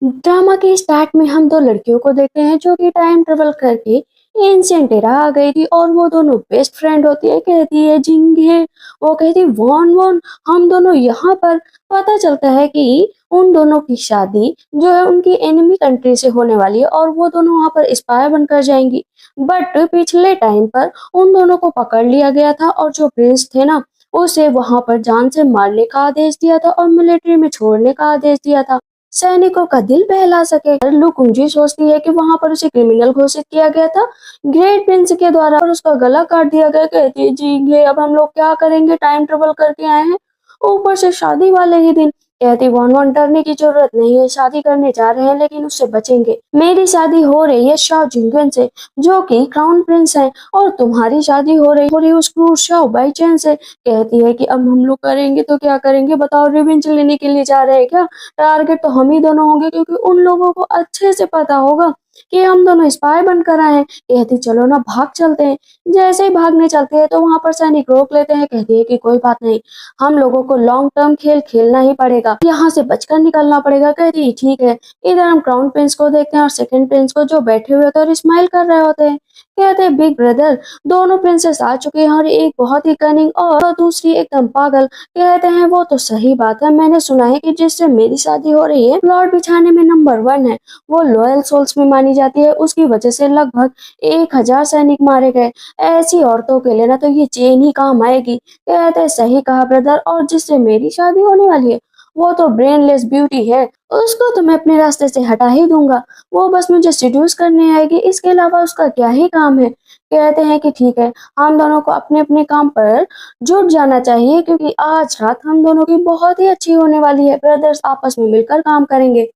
Drama के start में हम दो लड़कियों को देखते हैं जो कि टाइम ट्रेवल करके एंशिएंट एरा आ गई थी और वो दोनों बेस्ट फ्रेंड होती है। कहती है जिंगे, वो कहती वॉन वॉन, हम दोनों यहाँ पर। पता चलता है कि उन दोनों की शादी जो है उनकी एनिमी कंट्री से होने वाली है और वो दोनों वहां पर स्पाई बनकर जाएंगी। बट पिछले टाइम पर उन दोनों को पकड़ लिया गया था और जो प्रिंस थे ना, उसे वहां पर जान से मारने का आदेश दिया था और मिलिट्री में छोड़ने का आदेश दिया था, सैनिकों का दिल बहला सके। लू कुंजी सोचती है कि वहां पर उसे क्रिमिनल घोषित किया गया था ग्रेट प्रिंस के द्वारा और उसका गला काट दिया गया। कहती है जी ये अब हम लोग क्या करेंगे, टाइम ट्रेवल करके आए हैं, ऊपर से शादी वाले ही दिन। कहती वन वन डरने की जरूरत नहीं है, शादी करने जा रहे हैं लेकिन उससे बचेंगे। मेरी शादी हो रही है शाओ जिंगन से जो कि क्राउन प्रिंस है और तुम्हारी शादी हो रही है उस क्रूर शाओ बाईचैन से। कहती है कि अब हम लोग करेंगे तो क्या करेंगे बताओ, रिवेंज लेने के लिए जा रहे हैं क्या? टारगेट तो हम ही दोनों होंगे क्योंकि उन लोगों को अच्छे से पता होगा कि हम दोनों स्पाई बनकर आए हैं। कहती चलो ना भाग चलते हैं। जैसे ही भागने चलते हैं तो वहां पर सैनिक रोक लेते हैं। कहती है कि कोई बात नहीं, हम लोगों को लॉन्ग टर्म खेल खेलना ही पड़ेगा, यहाँ से बचकर निकलना पड़ेगा। कहती है ठीक है। इधर हम क्राउन प्रिंस को देखते हैं और सेकंड प्रिंस को जो बैठे हुए होते हैं और स्माइल कर रहे होते हैं। कहते हैं बिग ब्रदर, दोनों प्रिंसेस आ चुके हैं और एक बहुत ही कनिंग और दूसरी एकदम पागल। कहते हैं वो तो सही बात है, मैंने सुना है कि जिससे मेरी शादी हो रही है प्लॉट बिछाने में नंबर 1 है, वो लॉयल सोल्स में मानी जाती है, उसकी वजह से लगभग 1000 सैनिक मारे गए। ऐसी औरतों के लिए ना तो ये चेन ही काम आएगी। कहते हैं सही कहा ब्रदर, और जिससे मेरी शादी होने वाली है वो तो ब्रेनलेस ब्यूटी है, उसको तो मैं अपने रास्ते से हटा ही दूंगा। वो बस मुझे सिड्यूस करने आएगी, इसके अलावा उसका क्या ही काम है। कहते हैं कि ठीक है, हम दोनों को अपने अपने काम पर जुट जाना चाहिए क्योंकि आज रात हम दोनों की बहुत ही अच्छी होने वाली है, ब्रदर्स आपस में मिलकर काम करेंगे।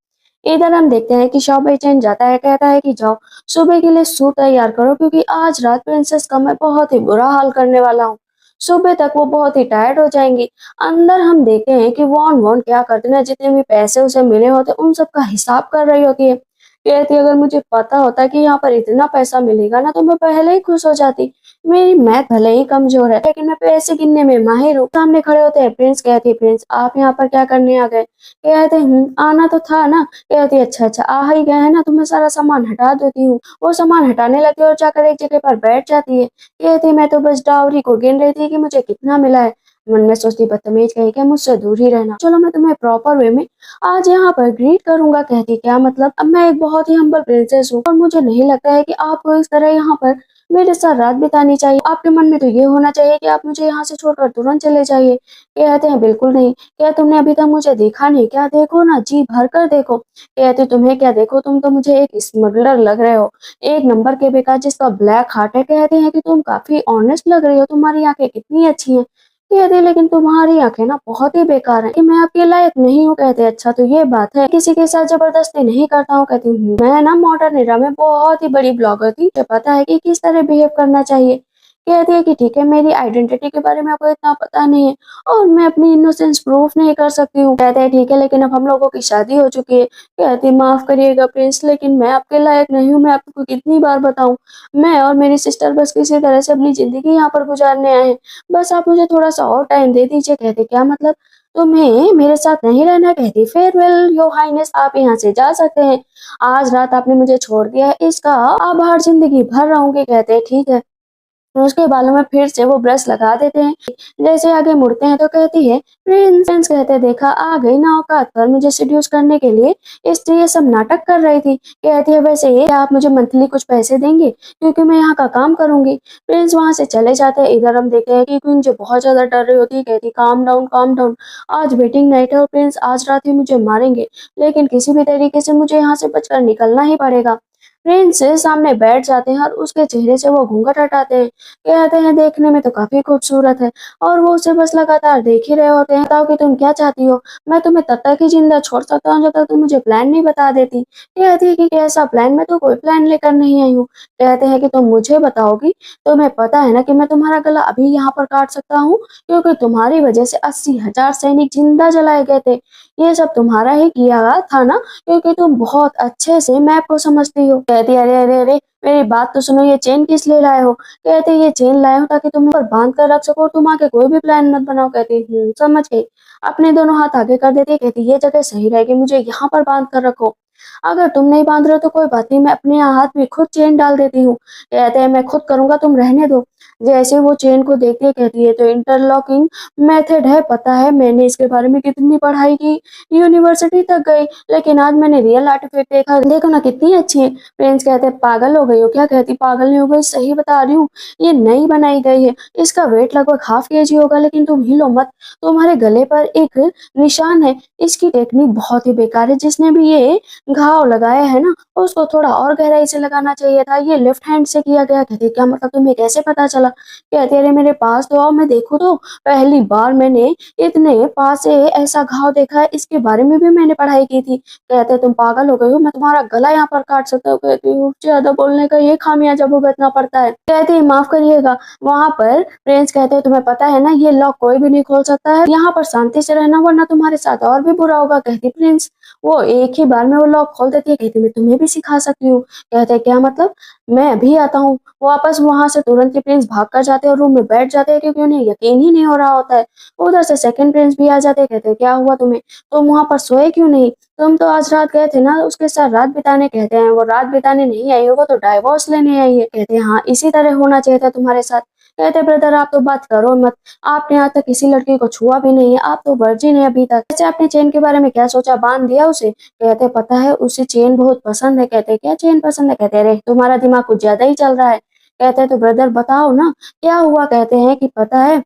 इधर हम देखते हैं कि शाओ बेचैन जाता है, कहता है कि जाओ सुबह के लिए सूट तैयार करो क्योंकि आज रात प्रिंसेस का मैं बहुत ही बुरा हाल करने वाला हूँ। सुबह तक वो बहुत ही टायर्ड हो जाएंगी। अंदर हम देखते हैं कि वॉन वॉन क्या करते हैं, जितने भी पैसे उसे मिले होते उन सब का हिसाब कर रही होती है। कहती अगर मुझे पता होता कि यहाँ पर इतना पैसा मिलेगा ना तो मैं पहले ही खुश हो जाती। मेरी मैथ भले ही कमजोर है लेकिन मैं पैसे गिनने में माहिर हूँ। सामने खड़े होते हैं प्रिंस। कहती प्रिंस आप यहाँ पर क्या करने आ गए? कहते आना तो था ना। कहती अच्छा अच्छा आ ही गए हैं ना, तो मैं सारा सामान हटा देती हूँ। वो सामान हटाने लगती है और जाकर एक जगह पर बैठ जाती है। कहती मैं तो बस डावरी को गिन रही थी कि मुझे कितना मिला है। मन में सोचती बदतमीज कहीं के मुझसे दूर ही रहना, चलो मैं तुम्हें प्रॉपर वे में आज यहाँ पर ग्रीट करूंगा। कहती क्या मतलब, अब मैं एक बहुत ही हम्बल प्रिंसेस हूँ और मुझे नहीं लगता है कि आपको इस तरह यहाँ पर मेरे साथ रात बितानी चाहिए। आपके मन में तो ये होना चाहिए कि आप मुझे यहाँ से छोड़कर तुरंत चले जाइए। कहते हैं बिल्कुल नहीं। क्या तुमने अभी तक मुझे देखा नहीं क्या? देखो ना, जी भर कर देखो। कहते तुम्हें क्या देखो, तुम तो मुझे एक स्मगलर लग रहे हो, एक नंबर के बेकार जिसका ब्लैक हार्ट है। कहते हैं कि तुम काफी ऑनेस्ट लग रही हो, तुम्हारी आंखें कितनी अच्छी हैं। कहते लेकिन तुम्हारी आंखें ना बहुत ही बेकार हैं कि मैं आपके लायक नहीं हूँ। कहते अच्छा तो ये बात है, किसी के साथ जबरदस्ती नहीं करता हूँ। कहती हूँ मैं ना मॉडर्न एरा में बहुत ही बड़ी ब्लॉगर थी, मुझे पता है कि किस तरह बिहेव करना चाहिए। कहती है कि ठीक है, मेरी आइडेंटिटी के बारे में आपको इतना पता नहीं है और मैं अपनी इनोसेंस प्रूफ नहीं कर सकती हूँ। कहते हैं ठीक है, लेकिन अब हम लोगों की शादी हो चुकी है। कहती माफ करिएगा प्रिंस, लेकिन मैं आपके लायक नहीं हूँ, मैं आपको कितनी बार बताऊं। मैं और मेरी सिस्टर बस किसी तरह से अपनी जिंदगी यहाँ पर गुजारने आए हैं, बस आप मुझे थोड़ा सा और टाइम दे दीजिए। कहते क्या मतलब, तुम्हें मेरे साथ नहीं रहना? कहती फेयरवेल योर हाइनेस, आप यहाँ से जा सकते हैं। आज रात आपने मुझे छोड़ दिया है, इसका आभार जिंदगी भर रहूंगी। कहते ठीक है। उसके बालों में फिर से वो ब्रश लगा देते हैं। जैसे आगे मुड़ते हैं तो कहती है प्रिंस। प्रिंस कहते देखा आ गई ना औकात पर मुझे सिड्यूस करने के लिए, इसलिए ये सब नाटक कर रही थी। कहती है वैसे ये आप मुझे मंथली कुछ पैसे देंगे क्योंकि मैं यहाँ का काम करूंगी। प्रिंस वहां से चले जाते हैं। इधर हम देखते हैं कि क्वीन जो बहुत ज्यादा डर रही होती है। कहती काम डाउन काम डाउन, आज वेटिंग नाइट है और प्रिंस आज रात ही मुझे मारेंगे, लेकिन किसी भी तरीके से मुझे यहाँ से बचकर निकलना ही पड़ेगा। प्रिंस सामने बैठ जाते हैं और उसके चेहरे से वो घूंघट हटाते हैं। कहते हैं देखने में तो काफी खूबसूरत है और वो उसे बस लगातार देख ही रहे होते हैं। बताओ कि तुम क्या चाहती हो, मैं तुम्हें तब तक ही जिंदा छोड़ सकता हूँ जब तक तुम मुझे प्लान नहीं बता देती। कहती है कि कैसा प्लान, मैं तो कोई प्लान लेकर नहीं आई हूँ। कहते हैं कि तुम मुझे बताओगी, तुम्हें पता है ना कि मैं तुम्हारा गला अभी यहाँ पर काट सकता हूँ क्योंकि तुम्हारी वजह से 80,000 सैनिक जिंदा जलाए गए थे। ये सब तुम्हारा ही किया हुआ था ना, क्योंकि तुम बहुत अच्छे से मैप को समझती हो। कहती अरे अरे अरे मेरी बात तो सुनो, ये चेन किस लिए लाए हो? कहते ये चेन लाए हो ताकि तुम पर बांध कर रख सको, तुम आगे कोई भी प्लान मत बनाओ। कहती समझ गई। अपने दोनों हाथ आगे कर देती। कहती ये जगह सही रहेगी, मुझे यहाँ पर बांध कर रखो। अगर तुम नहीं बांध रहे हो तो कोई बात नहीं, मैं अपने हाथ में खुद चेन डाल देती हूँ। कहते हैं मैं खुद करूंगा, तुम रहने दो। जैसे वो चेन को देखती है कहती है तो इंटरलॉकिंग मेथड है, पता है मैंने इसके बारे में कितनी पढ़ाई की, यूनिवर्सिटी तक गई, लेकिन आज मैंने रियल आर्टिफैक्ट देखा, देखो ना कितनी अच्छी है। प्रिंस कहते हैं पागल हो गई हो क्या? कहती पागल नहीं हो गई, सही बता रही हूँ, ये नई बनाई गई है, इसका वेट लगभग हाफ केजी होगा, लेकिन तुम हिलो मत, तुम्हारे गले पर एक निशान है, इसकी टेक्निक बहुत ही बेकार है, जिसने भी ये घाव लगाया है ना उसको थोड़ा और गहराई से लगाना चाहिए था, ये लेफ्ट हैंड से किया गया। कहते क्या मतलब, तुम्हें कैसे पता चला? कहते अरे मेरे पास तो आओ, मैं देखूं तो, पहली बार मैंने इतने पास से ऐसा घाव देखा है, इसके बारे में भी मैंने पढ़ाई की थी। कहते तुम पागल हो गई हो, मैं तुम्हारा गला यहाँ पर काट सकता हूँ। कहती हूँ ज्यादा बोलने का ये खामियाजा भुगतना पड़ता है। कहते माफ करिएगा। वहां पर प्रिंस कहते तुम्हें पता है ना ये लॉक कोई भी नहीं खोल सकता है, यहाँ पर शांति से रहना वरना तुम्हारे साथ और भी बुरा होगा। कहती प्रिंस वो एक ही बार में वो लॉक खोल देती है। कहती मैं तुम्हें भी सिखा सकती हूँ। कहते क्या मतलब, मैं अभी आता हूँ। वापस वहां से तुरंत ही प्रिंस भाग कर जाते हैं और रूम में बैठ जाते हैं, क्योंकि उन्हें यकीन ही नहीं हो रहा होता है। उधर से सेकंड प्रिंस भी आ जाते हैं। कहते क्या हुआ तुम्हें, तुम वहां पर सोए क्यों नहीं? तुम तो आज रात गए थे ना उसके साथ रात बिताने। कहते हैं वो रात बिताने नहीं आई होगा तो डाइवोर्स लेने आई है। कहते हैं हाँ इसी तरह होना चाहिए था तुम्हारे साथ। कहते ब्रदर आप तो बात करो मत, आपने आज तक किसी लड़की को छुआ भी नहीं है, आप तो वर्जिन है अभी तक। वैसे आपने चेन के बारे में क्या सोचा, बांध दिया उसे? कहते पता है उसे चेन बहुत पसंद है। कहते क्या चेन पसंद है? कहते अरे तुम्हारा दिमाग कुछ ज्यादा ही चल रहा है। कहते तो ब्रदर बताओ ना क्या हुआ? कहते हैं कि पता है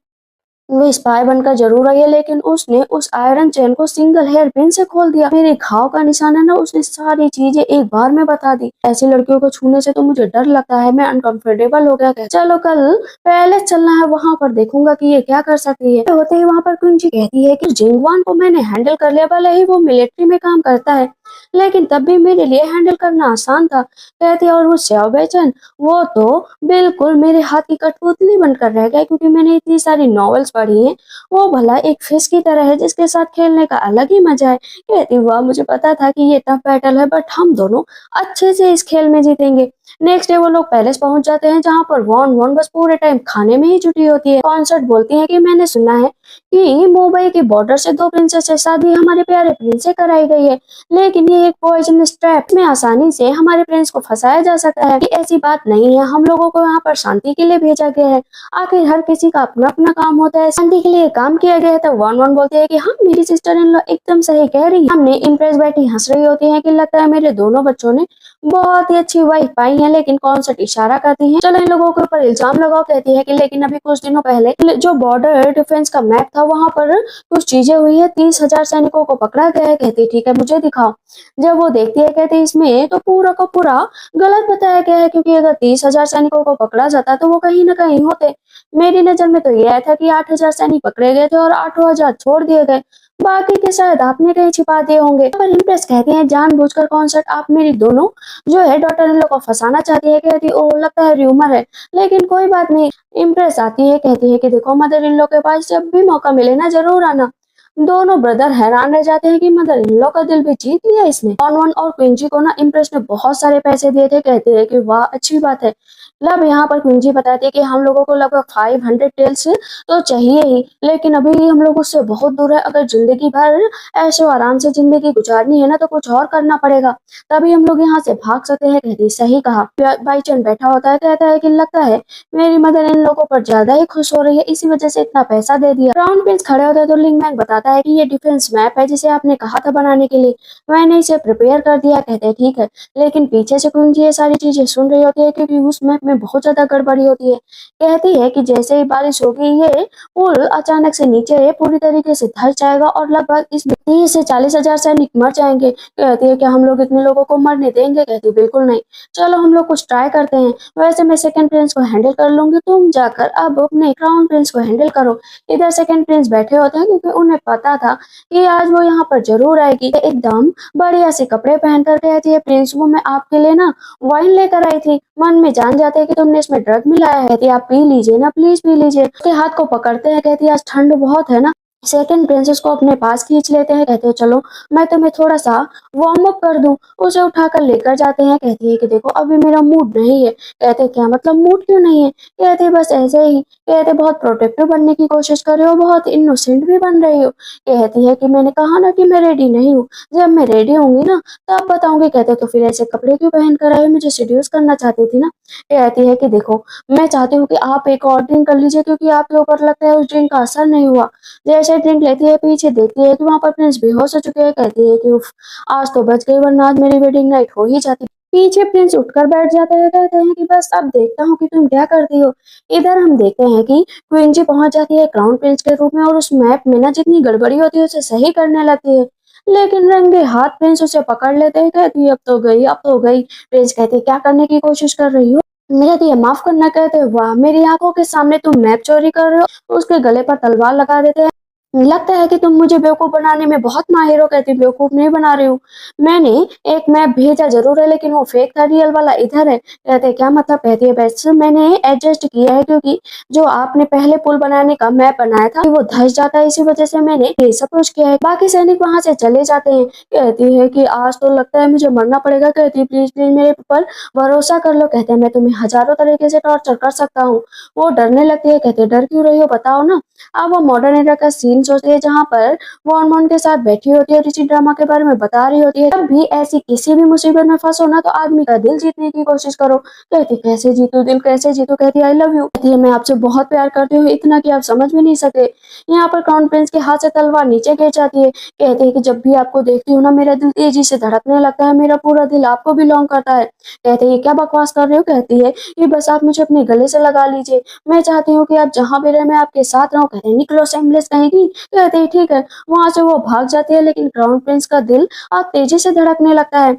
वो स्पाई बनकर जरूर आई है, लेकिन उसने उस आयरन चेन को सिंगल हेयर पिन से खोल दिया। मेरे घाव का निशान है ना, उसने सारी चीजें एक बार में बता दी। ऐसी लड़कियों को छूने से तो मुझे डर लगता है, मैं अनकंफर्टेबल हो गया। चलो कल पैलेस चलना है, वहां पर देखूंगा कि ये क्या कर सकती है। होते ही वहां पर कुंजी कहती है कि जिंगवान को मैंने हैंडल कर लिया, भले ही वो मिलिट्री में काम करता है, लेकिन तब भी मेरे लिए हैंडल करना आसान था। कहती और वो श्याओ बेचन, वो तो बिल्कुल मेरे हाथ की कठपुतली बनकर रह गया, क्योंकि मैंने इतनी सारी नॉवेल्स पढ़ी हैं। वो भला एक फिश की तरह है जिसके साथ खेलने का अलग ही मजा है। कहती वाह मुझे पता था कि ये टफ बैटल है, बट हम दोनों अच्छे से इस खेल में जीतेंगे। नेक्स्ट डे वो लोग पैलेस पहुंच जाते हैं, जहां पर वॉन वॉन बस पूरे टाइम खाने में ही जुटी होती है। कॉन्सर्ट बोलती है कि मैंने सुना है कि मुंबई के बॉर्डर से दो प्रिंसेस से शादी हमारे प्यारे प्रिंस से कराई गई है, लेकिन ये एक पॉइजनस ट्रैप में आसानी से हमारे प्रिंस को फंसाया जा सकता है। कि ऐसी बात नहीं है, हम लोगों को यहाँ पर शांति के लिए भेजा गया है, आखिर हर किसी का अपना अपना काम होता है, शांति के लिए काम किया गया है। तो वन वन बोलते हैं कि हाँ मेरी सिस्टर इन लॉ एकदम सही कह रही है। हमने इम्प्रेस बैठी हंस रही होती है कि लगता है मेरे दोनों बच्चों ने बहुत ही अच्छी वाइफ पाई है, लेकिन कॉन्सर्ट इशारा करती है चलो इन लोगों के ऊपर इल्जाम लगाओ। कहती है कि लेकिन अभी कुछ दिनों पहले जो बॉर्डर डिफेंस का मैप था वहां पर कुछ चीजें हुई है, 30,000 सैनिकों को पकड़ा गया है। कहती ठीक है मुझे दिखाओ। जब वो देखती है कहती इसमें तो पूरा का पूरा गलत बताया गया है, क्योंकि अगर 30,000 सैनिकों को पकड़ा जाता तो वो कहीं ना कहीं होते। मेरी नजर में तो यह था कि 8,000 सैनिक पकड़े गए थे और 8,000 छोड़ दिए गए, बाकी के शायद आपने कहीं छिपा दिए होंगे। पर इम्प्रेस कहती है जानबूझकर कॉन्सर्ट आप मेरी दोनों जो है डॉटर इन लोग को फंसाना चाहती है। कहती ओ लगता है र्यूमर है, लेकिन कोई बात नहीं। इम्प्रेस आती है कहती है कि देखो मदर इन लोग के पास जब भी मौका मिले ना जरूर आना। दोनों ब्रदर हैरान रह जाते हैं कि मदर इन लॉ का दिल भी जीत लिया इसने। वन वन और क्विंची को ना इम्प्रेस ने बहुत सारे पैसे दिए थे। कहते हैं कि वाह अच्छी बात है। लब यहाँ पर क्विंची बताती है कि हम लोगों को लगभग 500 टेल्स तो चाहिए ही, लेकिन अभी हम लोग उससे बहुत दूर है। अगर जिंदगी भर ऐशो आराम से जिंदगी गुजारनी है ना तो कुछ और करना पड़ेगा, तभी हम लोग यहाँ से भाग सकते हैं। कहती सही कहा। बाईचंद बैठा होता है, कहता है कि लगता है मेरी मदर इन लोगों पर ज्यादा ही खुश हो रही है, इसी वजह से इतना पैसा दे दिया। क्राउन प्रिंस खड़े होते हैं तो लिंगमैन बताता है कि ये डिफेंस मैप है जिसे आपने कहा था बनाने के लिए, मैंने इसे प्रिपेयर कर दिया। कहते हैं ठीक है, लेकिन पीछे से कुंजी ये सारी चीजें सुन रही होती है, क्योंकि उस मैप में बहुत ज्यादा गड़बड़ी होती है। कहती है कि जैसे ही बारिश होगी ये पुल अचानक से नीचे पूरी तरीके से धंस जाएगा और लगभग इसमें 30 से 40,000 सैनिक मर जाएंगे। कहती है कि हम लोग इतने लोगों को मरने देंगे? कहती बिल्कुल नहीं, चलो हम लोग कुछ ट्राई करते हैं। वैसे मैं सेकंड प्रिंस को हैंडल कर लूंगी, तुम जाकर अब अपने क्राउन प्रिंस को हैंडल करो। इधर सेकंड प्रिंस बैठे होते हैं, क्योंकि उन्हें पता था कि आज वो यहाँ पर जरूर आएगी। एकदम बढ़िया से कपड़े पहनकर कहती है प्रिंस वो मैं आपके लिए ना वाइन लेकर आई थी, मन में जान जाते हैं कि तुमने इसमें ड्रग मिलाया है। कहती आप पी लीजिए ना, प्लीज पी लीजिए। उसके हाथ को पकड़ते हैं, कहती आज ठंड बहुत है ना, सेकंड प्रिंसेस को अपने पास खींच लेते हैं, कहते हैं चलो मैं तुम्हें थोड़ा सा वार्म अप कर दूं। उसे उठाकर लेकर जाते हैं, कहती है कि देखो अभी मेरा मूड नहीं है। कहते हैं क्या मतलब मूड क्यों नहीं है? कहते हैं बस ऐसे ही। कहते बहुत प्रोटेक्टिव बनने की कोशिश कर रहे हो, बहुत इनोसेंट भी बन रही हो। कहती है कि मैंने कहा ना कि मैं रेडी नहीं हूँ, जब मैं रेडी होंगी ना तब बताऊंगी। कहते तो फिर ऐसे कपड़े क्यों पहन कर आए हो, मुझे सीड्यूस करना चाहती थी ना। कहती है कि देखो मैं चाहती हूँ कि आप एक और ड्रिंक कर लीजिए, क्योंकि आपके ऊपर लगता है उस ड्रिंक का असर नहीं हुआ। जैसे ड्रिंक लेती है, पीछे देखती है कि वहां पर प्रिंस बेहोश हो चुके हैं। कहती है कि उफ, आज तो बच गई, वरना आज मेरी वेडिंग नाइट हो ही जाती। पीछे प्रिंस उठकर बैठ जाते हैं, कहते हैं कि बस अब देखता हूँ कि तुम क्या करती हो। इधर हम देखते हैं कि क्वीन जी पहुंच जाती है क्राउन प्रिंस के रूप में, और उस मैप में ना जितनी गड़बड़ी होती है उसे सही करने लगती है। लेकिन रंगे हाथ प्रिंस उसे पकड़ लेते हैं, कहती है अब तो गई, अब तो गई। प्रिंस कहते हैं क्या करने की कोशिश कर रही हो? कहती है माफ करना। कहते हैं वाह, मेरी आंखों के सामने तुम मैप चोरी कर रहे हो। उसके गले पर तलवार लगा देते हैं। लगता है कि तुम मुझे बेवकूफ बनाने में बहुत माहिर हो। कहती बेवकूफ नहीं बना रही हूँ, मैंने एक मैप भेजा जरूर है, लेकिन वो फेक था, रियल वाला इधर है। कहते क्या मतलब? कहती है बस मैंने एडजस्ट किया है, क्योंकि जो आपने पहले पुल बनाने का मैप बनाया था वो धस जाता है, इसी वजह से मैंने ये सब कुछ किया है। बाकी सैनिक वहां से चले जाते हैं। कहती है कि आज तो लगता है मुझे मरना पड़ेगा। कहती है प्लीज प्लीज मेरे ऊपर भरोसा कर लो। कहते हैं मैं तुम्हें हजारों तरीके से टॉर्चर कर सकता हूँ। वो डरने लगती है, कहते डर क्यों रही हो बताओ ना। अब वो मॉडर्न एरा का सीन सोचती है, जहाँ पर वो अरमान के साथ बैठी होती है और इसी ड्रामा के बारे में बता रही होती है। जब भी ऐसी किसी भी मुसीबत में फंसो ना, तो आदमी का दिल जीतने की कोशिश करो। कहती कैसे जीतू दिल, कैसे जीतू? कहती आई लव यू। कहती है मैं आपसे बहुत प्यार करती हूँ, इतना कि आप समझ भी नहीं सके। यहाँ पर क्राउन प्रिंस के हाथ से तलवार नीचे गिर जाती है। कहती है कि जब भी आपको देखती हूँ ना, मेरा दिल तेजी से धड़कने लगता है, मेरा पूरा दिल आपको बिलोंग करता है। कहते हैं क्या बकवास कर रहे हो? कहती है कि बस आप मुझे अपने गले से लगा लीजिए, मैं चाहती हूँ कि आप जहाँ भी रहे मैं आपके साथ रहूं। कहते हैं निकलो सेमलेस कहेगी। कहते हैं ठीक है। वहां से वो भाग जाती है, लेकिन क्राउन प्रिंस का दिल अब तेजी से धड़कने लगता है।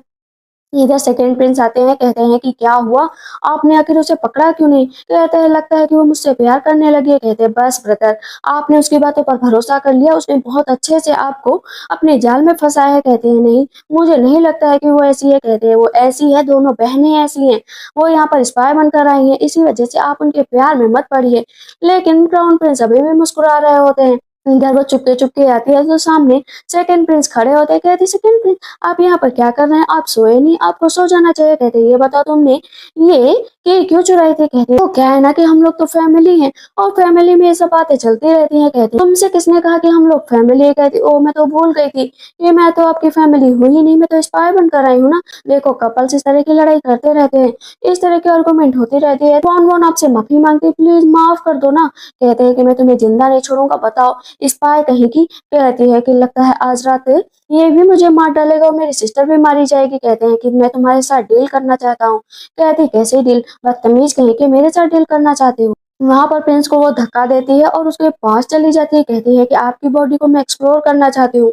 इधर सेकंड प्रिंस आते हैं, कहते हैं कि क्या हुआ, आपने आखिर उसे पकड़ा क्यों नहीं? कहते हैं लगता है कि वो मुझसे प्यार करने लगी है। कहते हैं बस ब्रदर, आपने उसकी बातों पर भरोसा कर लिया, उसने बहुत अच्छे से आपको अपने जाल में फंसाया है। कहते हैं नहीं, मुझे नहीं लगता है कि वो ऐसी है। कहते हैं वो ऐसी है, दोनों बहनें ऐसी हैं, वो यहाँ पर स्पाई बनकर आई हैं, इसी वजह से आप उनके प्यार में मत पड़िए। लेकिन क्राउन प्रिंस अभी भी मुस्कुरा रहे होते हैं। इधर वो चुपके चुपके आती है, तो सामने सेकंड प्रिंस खड़े होते हैं। कहती सेकंड प्रिंस आप यहाँ पर क्या कर रहे हैं? आप सोए नहीं, आपको सो जाना चाहिए। कहते ये बताओ तुमने ये केक क्यों चुराई थी? कहते तो क्या है ना कि हम लोग तो फैमिली हैं, और फैमिली में ये सब बातें चलती रहती हैं। कहते तुमसे किसने कहा कि हम लोग फैमिली है? कहती ओ मैं तो भूल गई थी, ये मैं तो आपकी फैमिली हुई ही नहीं, मैं तो स्पाई बनकर आई हूँ ना। देखो कपल्स इस तरह की लड़ाई करते रहते हैं, इस तरह के आर्गुमेंट होती रहती है। कौन कौन आपसे माफी मांगती, प्लीज माफ कर दो ना। कहते हैं कि मैं तुम्हें जिंदा नहीं छोड़ूंगा, बताओ स्पाई कहेगी। कहती है कि लगता है आज रात ये भी मुझे मार डालेगा और मेरी सिस्टर भी मारी जाएगी। कहते हैं कि मैं तुम्हारे साथ डील करना चाहता हूँ। कहती कैसे डील, बदतमीज कहीं के मेरे साथ डील करना चाहती हूँ। वहां पर प्रिंस को वो धक्का देती है और उसके पास चली जाती है। कहती है कि आपकी बॉडी को मैं एक्सप्लोर करना चाहती हूँ,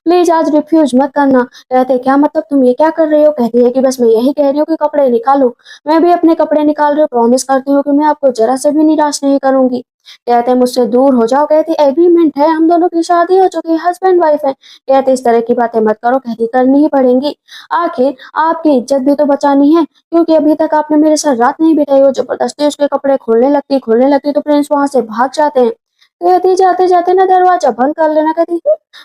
प्लीज आज रिफ्यूज मत करना। कहते क्या मतलब तुम ये क्या कर रही हो? कहती है कि बस मैं यही कह रही हूँ कि कपड़े निकालो। मैं भी अपने कपड़े निकाल रही हूँ, प्रॉमिस करती हूँ कि मैं आपको जरा से भी निराश नहीं करूंगी। कहते हैं मुझसे दूर हो जाओ। कहती एग्रीमेंट है, हम दोनों की शादी हो चुकी है, हस्बैंड वाइफ है। कहते इस तरह की बातें मत करो। कहती करनी ही पड़ेंगी, आखिर आपकी इज्जत भी तो बचानी है, क्योंकि अभी तक आपने मेरे साथ रात नहीं बिताई हो। जबरदस्ती उसके कपड़े खोलने लगती तो प्रिंस वहां से भाग जाते हैं। कहती जाते जाते ना दरवाजा बंद कर लेना। कहती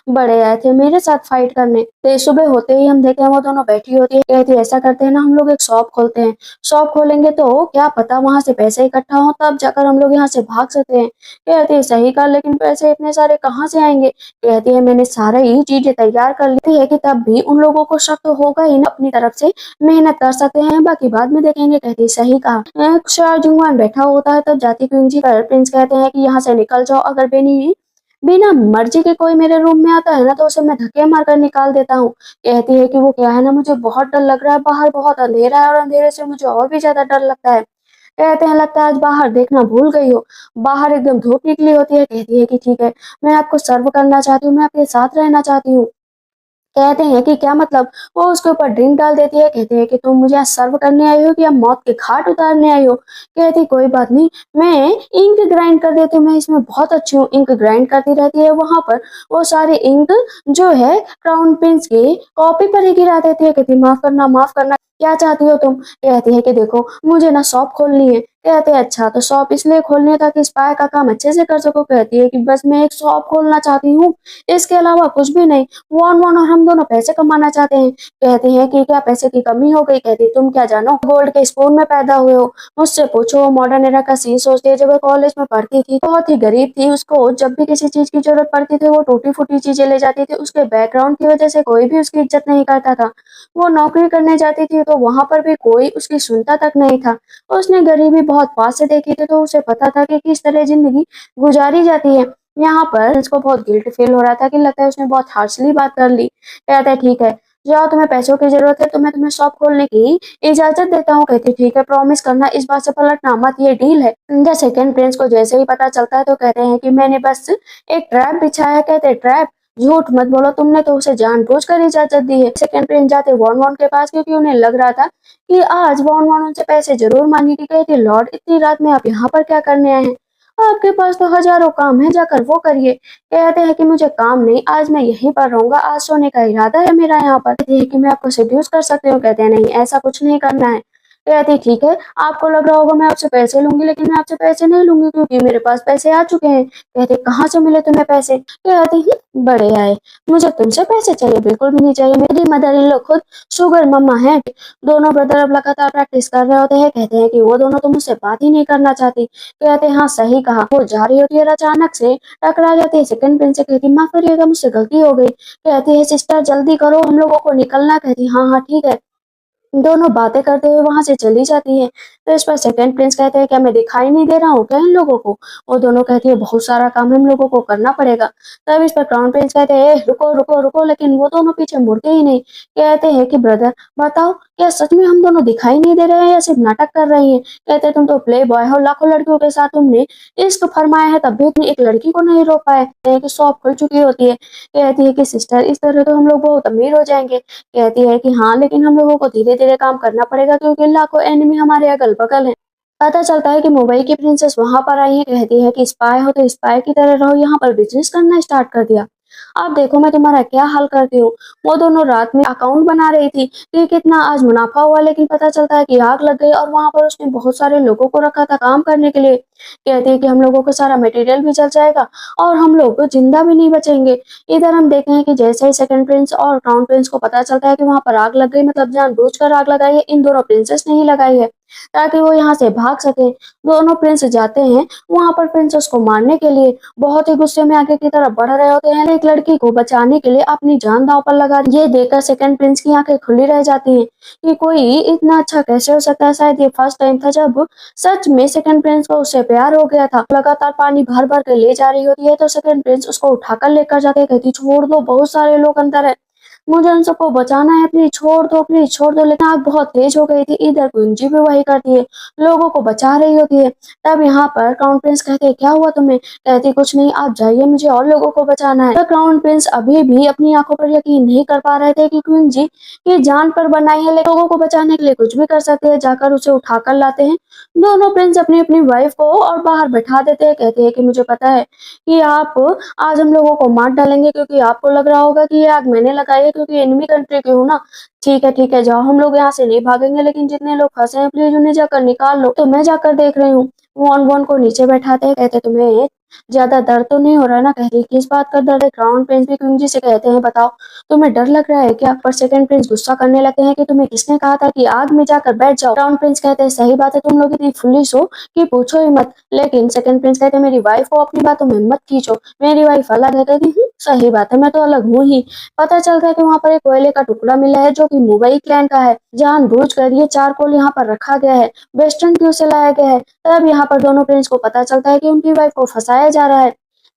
बड़े आए थे मेरे साथ फाइट करने। तो सुबह होते ही हम देखते हैं वो दोनों बैठी होती है। कहती ऐसा करते हैं ना, हम लोग एक शॉप खोलते हैं, शॉप खोलेंगे तो क्या पता वहां से पैसे इकट्ठा हो, तब जाकर हम लोग यहाँ से भाग सकते हैं। कहती है सही कहा, लेकिन पैसे इतने सारे कहाँ से आएंगे? कहती है मैंने सारा ही चीजें तैयार कर ली है, कि तब भी उन लोगों को शक तो होगा ही ना, अपनी तरफ से मेहनत कर सकते हैं, बाकी बाद में देखेंगे। कहती है सही कहा। शाहजहां बैठा होता है, तब जाती क्वीन जी पर प्रिंस कहते हैं कि यहाँ से निकल जाओ, अगर बेनी बिना मर्जी के कोई मेरे रूम में आता है ना, तो उसे मैं धक्के मारकर निकाल देता हूँ। कहती है कि वो क्या है ना, मुझे बहुत डर लग रहा है, बाहर बहुत अंधेरा है और अंधेरे से मुझे और भी ज्यादा डर लगता है। कहते हैं लगता है आज बाहर देखना भूल गई हो, बाहर एकदम धूप निकली होती है। कहती है कि ठीक है, मैं आपको सर्व करना चाहती हूँ, मैं आपके साथ रहना चाहती हूँ। कहते हैं कि क्या मतलब? वो उसके ऊपर ड्रिंक डाल देती है। कहते हैं कि तुम मुझे आज सर्व करने आई हो कि या मौत के घाट उतारने आई हो? कहती कोई बात नहीं, मैं इंक ग्राइंड कर देती हूँ, मैं इसमें बहुत अच्छी हूँ। इंक ग्राइंड करती रहती है, वहां पर वो सारे इंक जो है क्राउन प्रिंस के कॉपी पर ही गिरा देती है। कहती माफ करना, माफ करना, क्या चाहती हो तुम? कहती है कि देखो मुझे ना शॉप खोलनी है, कहते हैं अच्छा तो शॉप इसलिए खोलनी है ताकि स्पाई का काम अच्छे से कर सको। कहती है कि बस मैं एक शॉप खोलना चाहती हूँ, इसके अलावा कुछ भी नहीं। वॉन वॉन और हम दोनों पैसे कमाना चाहते हैं। कहते हैं कि क्या पैसे की कमी हो गई? कहती है तुम क्या जानो, गोल्ड के स्पून में पैदा हुए हो, मुझसे पूछो। मॉडर्न एरा का सीन सोचती है, जब वो कॉलेज में पढ़ती थी बहुत ही गरीब थी, उसको जब भी किसी चीज की जरूरत पड़ती थी वो टूटी फूटी चीजें ले जाती थी। उसके बैकग्राउंड की वजह से कोई भी उसकी इज्जत नहीं करता था। वो नौकरी करने जाती थी तो वहां पर भी कोई उसकी सुनता तक नहीं था। उसने गरीबी बहुत पास से देखी थी तो उसे पता था कि किस तरह जिंदगी गुजारी जाती है। यहाँ पर इसको बहुत गिल्ट फील हो रहा था कि लगता है उसने बहुत हार्शली बात कर ली। कहता है ठीक है जाओ, तुम्हें पैसों की जरूरत है तो मैं तुम्हें शॉप खोलने की इजाजत देता हूँ। कहती ठीक है, प्रॉमिस करना इस बात से पलटना मत, ये डील है। द सेकंड प्रिंस को जैसे ही पता चलता है तो कहते हैं कि मैंने बस एक ट्रैप बिछाया है। कहते ट्रैप? झूठ मत बोलो, तुमने तो उसे जानबूझकर इजाजत दी है। सेकंड प्रिंस जाते वॉन वॉन के पास क्योंकि उन्हें लग रहा था कि आज वॉन वॉन उनसे पैसे जरूर मांगेगी। कहती लॉर्ड इतनी रात में आप यहाँ पर क्या करने आए हैं? आपके पास तो हजारों काम है, जाकर वो करिए। कहते हैं कि मुझे काम नहीं, आज मैं यहीं पर रहूंगा, आज सोने का इरादा है मेरा यहाँ पर। कहती है कि मैं आपको सेड्यूस कर सकती हूँ। कहते हैं नहीं, ऐसा कुछ नहीं करना है। कहती ठीक है, आपको लग रहा होगा मैं आपसे पैसे लूंगी, लेकिन मैं आपसे पैसे नहीं लूंगी क्योंकि मेरे पास पैसे आ चुके हैं। कहते कहाँ से मिले तुम्हें पैसे? कहती बड़े आए, मुझे तुमसे पैसे चाहिए बिल्कुल भी नहीं चाहिए, मेरी मदर इन लोग खुद शुगर मम्मा है। दोनों ब्रदर अब लगातार प्रैक्टिस कर रहे होते हैं। कहते हैं कि वो दोनों तो मुझसे बात ही नहीं करना चाहती। कहते हैं हाँ सही कहा। वो जा रही होती है, अचानक से टकरा जाती है सेकंड प्रिंस से। कहती माफ करिएगा, मुझसे गलती हो गई। कहती है सिस्टर जल्दी करो, हम लोगों को निकलना। कहती हाँ हाँ ठीक है। दोनों बातें करते हुए वहां से चली जाती है। तो इस पर सेकंड प्रिंस कहते हैं क्या मैं दिखाई नहीं दे रहा हूँ क्या इन लोगों को? वो दोनों कहती है बहुत सारा काम हम लोगों को करना पड़ेगा। तब इस पर क्राउन प्रिंस कहते हैं रुको रुको रुको, लेकिन वो दोनों पीछे मुड़ते ही नहीं। कहते हैं कि ब्रदर बताओ, क्या सच में हम दोनों दिखाई नहीं दे रहे हैं या सिर्फ नाटक कर रही हैं? कहते हैं तुम तो प्ले बॉय हो, लाखों लड़कियों के साथ तुमने इश्क फरमाया है, तब भी तुम एक लड़की को नहीं रोक पाए। कहते हैं कि शॉप खुल चुकी होती है। कहती है कि सिस्टर इस तरह तो हम लोग बहुत अमीर हो जाएंगे। कहती है कि हाँ लेकिन हम लोगों को धीरे धीरे काम करना पड़ेगा क्योंकि लाखों एनिमी हमारे अगल बगल हैं। पता चलता है कि मुंबई की प्रिंसेस वहां पर आई है। कहती है कि स्पाई हो तो स्पाई की तरह रहो, यहाँ पर बिजनेस करना स्टार्ट कर दिया। अब देखो मैं तुम्हारा क्या हाल करती हूँ। वो दोनों रात में अकाउंट बना रही थी कि कितना आज मुनाफा हुआ, लेकिन पता चलता है कि आग लग गई और वहां पर उसने बहुत सारे लोगों को रखा था काम करने के लिए। कहती है कि हम लोगों का सारा मटेरियल भी जल जाएगा और हम लोग जिंदा भी नहीं बचेंगे। इधर हम देखते हैं कि जैसे ही सेकंड प्रिंस और क्राउन प्रिंस को पता चलता है कि वहां पर आग लग गई, मतलब जानबूझकर आग लगाई है, इन दोनों प्रिंसेस ने ही लगाई है ताकि वो यहाँ से भाग सके। दोनों प्रिंस जाते हैं वहां पर प्रिंसेस को मारने के लिए। बहुत ही गुस्से में आगे की तरफ बढ़ रहे होते हैं, एक लड़की को बचाने के लिए अपनी जान दांव पर लगा। ये देखकर सेकंड प्रिंस की आंखें खुली रह जाती हैं कि कोई इतना अच्छा कैसे हो सकता है। शायद ये फर्स्ट टाइम था जब सच में सेकंड प्रिंस को उससे प्यार हो गया था। लगातार पानी भर भर के ले जा रही होती है तो सेकंड प्रिंस उसको उठाकर लेकर जाते हैं। कहती छोड़ दो, बहुत सारे लोग अंदर है, मुझे उन सबको बचाना है, प्लीज छोड़ दो प्लीज छोड़ दो। लेकिन आग बहुत तेज हो गई थी। इधर कुंजी भी वही करती है, लोगों को बचा रही होती है। तब यहाँ पर क्राउन प्रिंस कहते हैं क्या हुआ तुम्हें? कहती कुछ नहीं, आप जाइए, मुझे और लोगों को बचाना है। तो क्राउन प्रिंस अभी भी अपनी आंखों पर यकीन नहीं कर पा रहे थे कि कुंजी की जान पर बनाई है, लेकिन लोगों को बचाने के लिए कुछ भी कर सकते हैं। जाकर उसे उठाकर लाते हैं। दोनों प्रिंस अपनी अपनी वाइफ को और बाहर बैठा देते हैं। कहते हैं कि मुझे पता है कि आप आज हम लोगों को मार डालेंगे क्योंकि आपको लग रहा होगा कि ये आग मैंने लगाई है क्योंकि एनिमी कंट्री की हूँ ना। ठीक है जाओ, हम लोग यहाँ से नहीं भागेंगे, लेकिन जितने लोग फंसे हैं प्लीज उन्हें जाकर निकाल लो। तो मैं जाकर देख रही हूँ। वॉन वॉन को नीचे बैठाते हैं। कहते तुम्हें ज्यादा दर्द तो नहीं हो रहा ना? कहती किस बात का दर्द है? क्राउन प्रिंस भी क्वीन जी से कहते हैं बताओ तुम्हें डर लग रहा है क्या? पर सेकंड प्रिंस गुस्सा करने लगते हैं कि तुम्हें किसने कहा था कि आग में जाकर बैठ जाओ? क्राउन प्रिंस कहते हैं सही बात है, तुम लोग इतनी फुलिश हो कि पूछो ही मत। लेकिन सेकंड प्रिंस कहते हैं मेरी वाइफ को अपनी बातों में मत खींचो, मेरी वाइफ अलग है। कहती सही बात है, मैं तो अलग हूँ ही। पता चलता है कि वहां पर एक कोयले का टुकड़ा मिला है जो कि मुंबई क्लैन का है। जानबूझकर ये चारकोल यहाँ पर रखा गया है, वेस्टर्न क्यू से लाया गया है। तब यहाँ पर दोनों प्रिंस को पता चलता है कि उनकी वाइफ को फंसाया जा रहा है।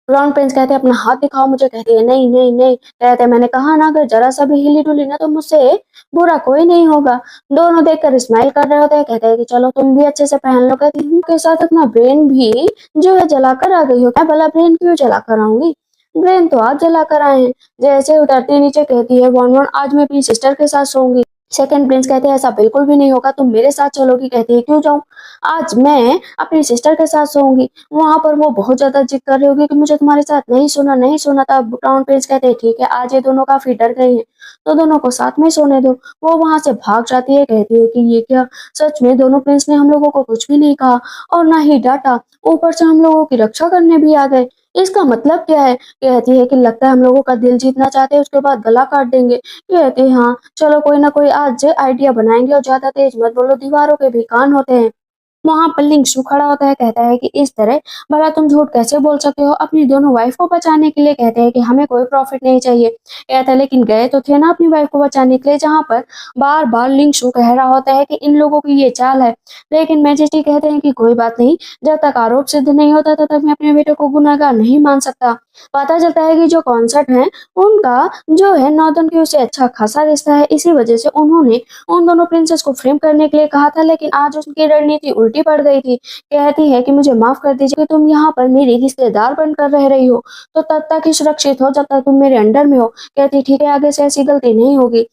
ब्राउन प्रिंस कहते हैं अपना हाथ दिखाओ मुझे। कहती है नहीं नहीं नहीं। कहते हैं मैंने कहा ना अगर जरा सा भी हिली डुली ना तो मुझसे बुरा कोई नहीं होगा। दोनों देखकर स्माइल कर रहे होते हैं। कहते हैं कि चलो तुम भी अच्छे से पहन लो। कहती हूँ के साथ अपना ब्रेन भी जो है जलाकर आ गई हो। मैं भला ब्रेन क्यों जलाकर आऊंगी? ब्रेन तो आप जलाकर आए हैं। जैसे उतरती नीचे कहती है वन वन आज मैं अपनी सिस्टर के साथ सोऊंगी। सेकंड प्रिंस कहते हैं ऐसा बिल्कुल भी नहीं होगा, तुम मेरे साथ चलोगी? कहती है क्यों जाऊं, आज मैं अपनी सिस्टर के साथ सोऊंगी। वहां पर वो बहुत ज्यादा जिद कर रही होगी कि मुझे तुम्हारे साथ नहीं सोना, नहीं सोना था। क्राउन प्रिंस कहते हैं ठीक है, आज ये दोनों काफी डर गए हैं तो दोनों को साथ में सोने दो। वो वहां से भाग जाती है, कहती है कि ये क्या, सच में दोनों प्रिंस ने हम लोगों को कुछ भी नहीं कहा और ना ही डांटा, ऊपर से हम लोगों की रक्षा करने भी आ गए। इसका मतलब क्या है? कहती है कि लगता है हम लोगों का दिल जीतना चाहते हैं, उसके बाद गला काट देंगे। कहते हैं हाँ, चलो कोई ना कोई आज आइडिया बनाएंगे, और ज्यादा तेज मत बोलो, दीवारों के भी कान होते हैं। वहां पर लिंक्सू खड़ा होता है, कहता है कि इस तरह भला तुम झूठ कैसे बोल सकते हो अपनी दोनों वाइफ को बचाने के लिए? कहते हैं कि हमें कोई प्रॉफिट नहीं चाहिए। कहता है लेकिन गए तो थे ना अपनी वाइफ को बचाने के लिए, जहां पर बार बार लिंक्सू कह रहा होता है कि इन लोगों की ये चाल है। लेकिन मैजेस्टी कहते हैं कि कोई बात नहीं, जब तक आरोप सिद्ध नहीं होता तब तक मैं अपने बेटे को गुनहगार नहीं मान सकता। पता चलता है कि जो कॉन्सर्ट है उनका जो है नॉर्दर्न क्यू से अच्छा खासा रिश्ता है, इसी वजह से उन्होंने उन दोनों प्रिंसेस को फ्रेम करने के लिए कहा था, लेकिन आज उसकी रणनीति उल्टी पड़ गई थी। कहती है कि मुझे माफ कर दीजिए कि तुम यहाँ पर मेरी रिश्तेदार बनकर रह रही हो, तो तब तक ही सुरक्षित हो जब तक तुम मेरे अंडर में हो। कहती ठीक है, आगे से ऐसी गलती नहीं होगी।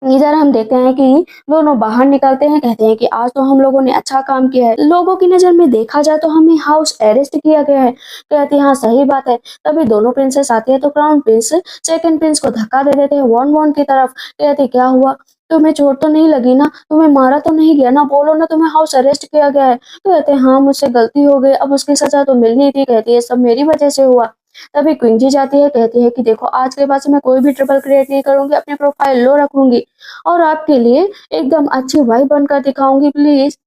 इधर हम देखते हैं कि दोनों बाहर निकलते हैं, कहते हैं कि आज तो हम लोगों ने अच्छा काम किया है, लोगों की नजर में देखा जाए तो हमें हाउस अरेस्ट किया गया है। कहती है हाँ सही बात है। तभी दोनों प्रिंसेस आती है तो क्राउन प्रिंस सेकंड प्रिंस को धक्का दे देते हैं वॉन वॉन की तरफ। कहती क्या हुआ, तुम्हें चोट तो नहीं लगी ना, तुम्हें मारा तो नहीं गया ना, बोलो ना, तुम्हें हाउस अरेस्ट किया गया है। कहते हैं हाँ मुझसे गलती हो गई, अब उसकी सजा तो मिलनी थी। कहती है सब मेरी वजह से हुआ। तभी क्विंजी जाती है, कहती है कि देखो आज के बाद से मैं कोई भी ट्रबल क्रिएट नहीं करूंगी, अपने प्रोफाइल लो रखूंगी और आपके लिए एकदम अच्छी वाइफ बनकर दिखाऊंगी, प्लीज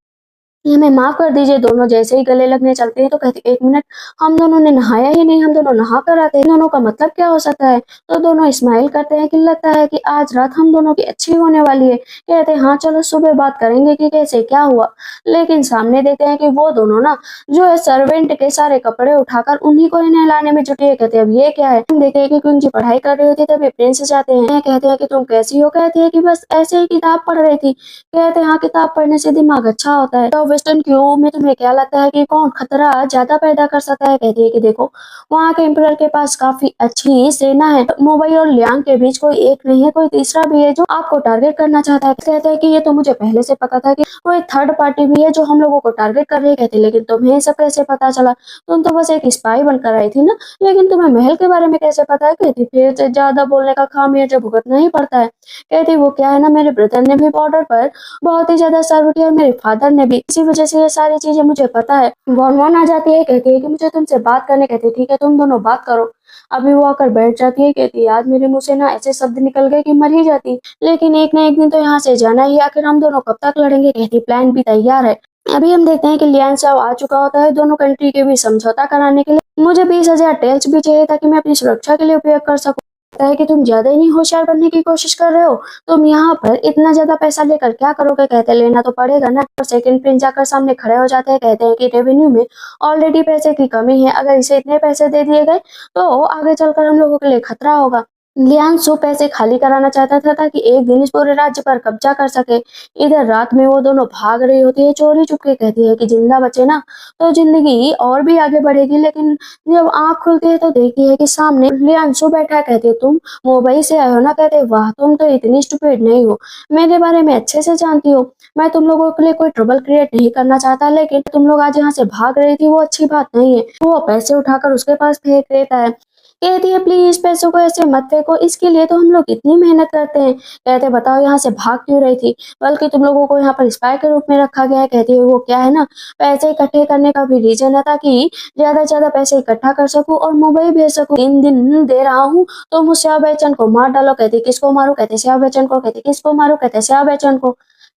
ये हमें माफ कर दीजिए। दोनों जैसे ही गले लगने चलते हैं तो कहते एक मिनट, हम दोनों ने नहाया ही नहीं, हम दोनों नहा कर आते हैं, दोनों का मतलब क्या हो सकता है? तो दोनों स्माइल करते हैं कि लगता है कि आज रात हम दोनों की अच्छी होने वाली है। कहते हैं हाँ चलो सुबह बात करेंगे कि कैसे क्या हुआ। लेकिन सामने देखते हैं कि वो दोनों ना जो है सर्वेंट के सारे कपड़े उठाकर उन्हीं को इन्हें लाने में जुटी है। कहते हैं अब ये क्या है? हम देखते हैं कि कुंजी पढ़ाई कर रही होती है, तभी प्रिंस जाते हैं, कहते हैं कि तुम कैसी हो? कहती है कि बस ऐसे ही किताब पढ़ रही थी। कहते हैं हाँ किताब पढ़ने से दिमाग अच्छा होता है। तो वेस्टर्न क्यू में तुम्हें क्या लगता है कि कौन खतरा ज्यादा पैदा कर सकता है? कहती है कि देखो वहाँ के एम्परर के पास काफी अच्छी सेना है, मुंबई और लियांग के बीच कोई एक नहीं है, कोई तीसरा भी है जो आपको टारगेट करना चाहता है। कहते हैं कि ये तो मुझे पहले से पता था कि कोई थर्ड पार्टी भी है जो हम लोगों को टारगेट कर रही है। कहते लेकिन तुम्हें ये सब कैसे पता चला? तुम तो बस एक स्पाई बनकर आई थी ना, लेकिन तुम्हें महल के बारे में कैसे पता है? कहती फिर से ज्यादा बोलने का खामियाजा भुगतना ही पड़ता है। कहती वो क्या है ना, मेरे ब्रदर ने भी बॉर्डर पर बहुत ही ज्यादा सर्व किया और मेरे फादर ने भी, इसी वजह से ये सारी चीजें मुझे पता है। वॉन वॉन आ जाती है, कहती है कि मुझे तुमसे बात करने। कहती ठीक है तुम दोनों बात करो। अभी वो आकर बैठ जाती है, कहती आज मेरे मुंह से ना ऐसे शब्द निकल गए कि मर ही जाती, लेकिन एक ना एक दिन तो यहाँ से जाना ही, आखिर हम दोनों कब तक लड़ेंगे? कहती प्लान भी तैयार है। अभी हम देखते हैं कि लियान साहब आ चुका होता है दोनों कंट्री के बीच समझौता कराने के लिए। मुझे 20,000 टेल्स भी चाहिए ताकि मैं अपनी सुरक्षा के लिए उपयोग कर सकूं। लगता है कि तुम ज्यादा ही होशियार बनने की कोशिश कर रहे हो, तुम यहाँ पर इतना ज्यादा पैसा लेकर क्या करोगे? कहते हैं लेना तो पड़ेगा ना। और सेकंड प्रिंस जाकर सामने खड़े हो जाते हैं, कहते हैं कि रेवेन्यू में ऑलरेडी पैसे की कमी है, अगर इसे इतने पैसे दे दिए गए तो आगे चलकर हम लोगों के लिए खतरा होगा। लियांग सो पैसे खाली कराना चाहता था ताकि एक दिन इस पूरे राज्य पर कब्जा कर सके। इधर रात में वो दोनों भाग रही होती है चोरी चुपके। कहती है कि जिंदा बचे ना तो जिंदगी और भी आगे बढ़ेगी, लेकिन जब आंख खुलती है तो देखती है कि सामने लियांशु बैठा है। कहते तुम मुंबई से आए हो ना? कहते वाह तुम तो इतनी स्टूपिड नहीं हो, मेरे बारे में अच्छे से जानती हो। मैं तुम लोगों के लिए कोई ट्रबल क्रिएट नहीं करना चाहता, लेकिन तुम लोग आज यहाँ से भाग रही थी वो अच्छी बात नहीं है। वो पैसे उठाकर उसके पास फेंक देता है। कहती है प्लीज पैसों को ऐसे मत फेंको, इसके लिए तो हम लोग इतनी मेहनत करते हैं। कहते बताओ यहाँ से भाग क्यों रही थी? बल्कि तुम लोगों को यहाँ पर स्पाई के रूप में रखा गया है। कहती है वो क्या है ना, पैसे इकट्ठे करने का भी रीजन है ताकि ज्यादा से ज्यादा पैसे इकट्ठा कर सकूं और मुंबई भेज सकूं। 3 दिन दे रहा हूँ तो मुझ श्रेया बच्चन को मार डालो। कहती किसको मारू? कहते श्रेया बच्चन को। कहती किसको मारू? कहते श्रेया बच्चन को।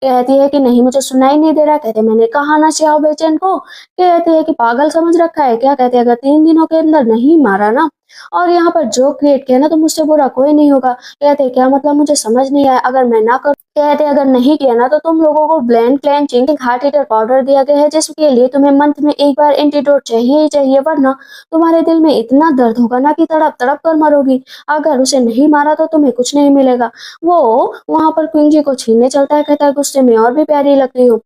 कहती है कि नहीं मुझे सुनाई नहीं दे रहा। कहते मैंने कहा ना श्रेया बच्चन को। कहती है कि पागल समझ रखा है क्या? कहते अगर 3 दिनों के अंदर नहीं मारा ना और यहाँ पर जो क्रिएट किया ना तो मुझसे बुरा कोई नहीं होगा। कहते क्या मतलब? मुझे समझ नहीं आया। अगर मैं ना कर, कहते अगर नहीं किया ना तो तुम लोगों को ब्लेन क्लेंचिंग हार्ट हीटर पाउडर दिया गया है, जिसके लिए तुम्हें मंथ में एक बार एंटीडोट चाहिए ही चाहिए, वरना तुम्हारे दिल में इतना दर्द होगा ना कि तड़प तड़प कर मरोगी। अगर उसे नहीं मारा तो तुम्हें कुछ नहीं मिलेगा। वो वहां पर क्वीन जी को छीनने चलता है, कहता है गुस्से में और भी प्यारी लगती हो।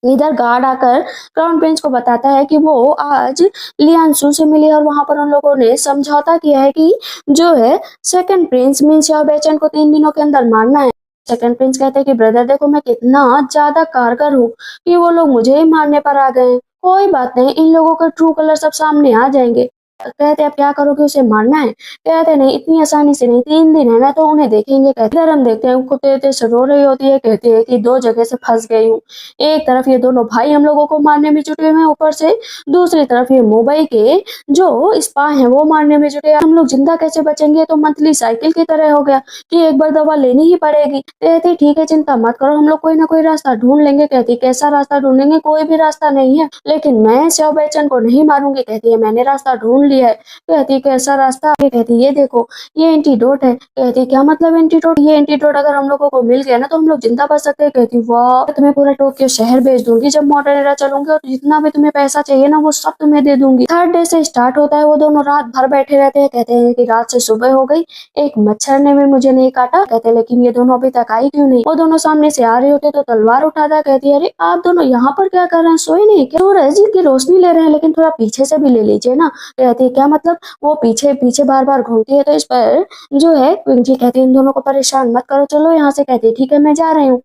इधर गार्ड आकर क्राउन प्रिंस को बताता है कि वो आज लियांसू से मिली और वहां पर उन लोगों ने समझौता किया है कि जो है सेकंड प्रिंस मीन शाओ बेचन को 3 दिनों के अंदर मारना है। सेकंड प्रिंस कहते हैं कि ब्रदर देखो मैं कितना ज्यादा कारगर हूँ कि वो लोग मुझे ही मारने पर आ गए हैं। कोई बात नहीं, इन लोगों का ट्रू कलर सब सामने आ जाएंगे। कहते अब क्या करोगे, उसे मारना है? कहते नहीं, इतनी आसानी से नहीं, 3 दिन है ना तो उन्हें देखेंगे। कहते इधर हम देखते हैं कुत्ते तेज से रो रही होती है, कहती है कि दो जगह से फंस गई हूँ। एक तरफ ये दोनों भाई हम लोगों को मारने में जुटे हुए हैं, ऊपर से दूसरी तरफ ये मुंबई के जो स्पा हैं वो मारने में जुटे हैं। हम लोग जिंदा कैसे बचेंगे? तो मंथली साइकिल की तरह हो गया कि एक बार दवा लेनी ही पड़ेगी। कहती ठीक है, चिंता मत करो, हम लोग कोई ना कोई रास्ता ढूंढ लेंगे। कहती कैसा रास्ता ढूंढेंगे? कोई भी रास्ता नहीं है, लेकिन मैं शव बच्चन को नहीं मारूंगी। कहती है मैंने रास्ता ढूंढ लिया है। कहती कैसा रास्ता? कहती ये देखो, ये एंटीडोट है। कहती क्या मतलब एंटीडोट? ये एंटीडोट अगर हम लोगों को मिल गया ना तो हम लोग जिंदा बच सकते हैं। कहती वाह, तुम्हें पूरा टोक्यो शहर भेज दूंगी जब मॉडर्न एरा चलूंगी, और जितना भी तुम्हें पैसा चाहिए ना वो सब तुम्हें दे दूंगी। थर्ड डे से स्टार्ट होता है, वो दोनों रात भर बैठे रहते हैं। कहते हैं कि रात से सुबह हो गई, एक मच्छर ने भी मुझे नहीं काटा। कहते लेकिन ये दोनों अभी तक आई क्यों नहीं? वो दोनों सामने से आ रहे होते तो तलवार उठाता। कहती है अरे आप दोनों यहाँ पर क्या कर रहे हैं, सोए नहीं क्या? सूरज की रोशनी ले रहे हैं, लेकिन थोड़ा पीछे से भी ले लीजिए ना। कहती है क्या मतलब? वो पीछे पीछे बार बार घूमती है, तो इस पर जो है क्विंची कहती है इन दोनों को परेशान मत करो, चलो यहाँ से। कहती है ठीक है मैं जा रही हूँ।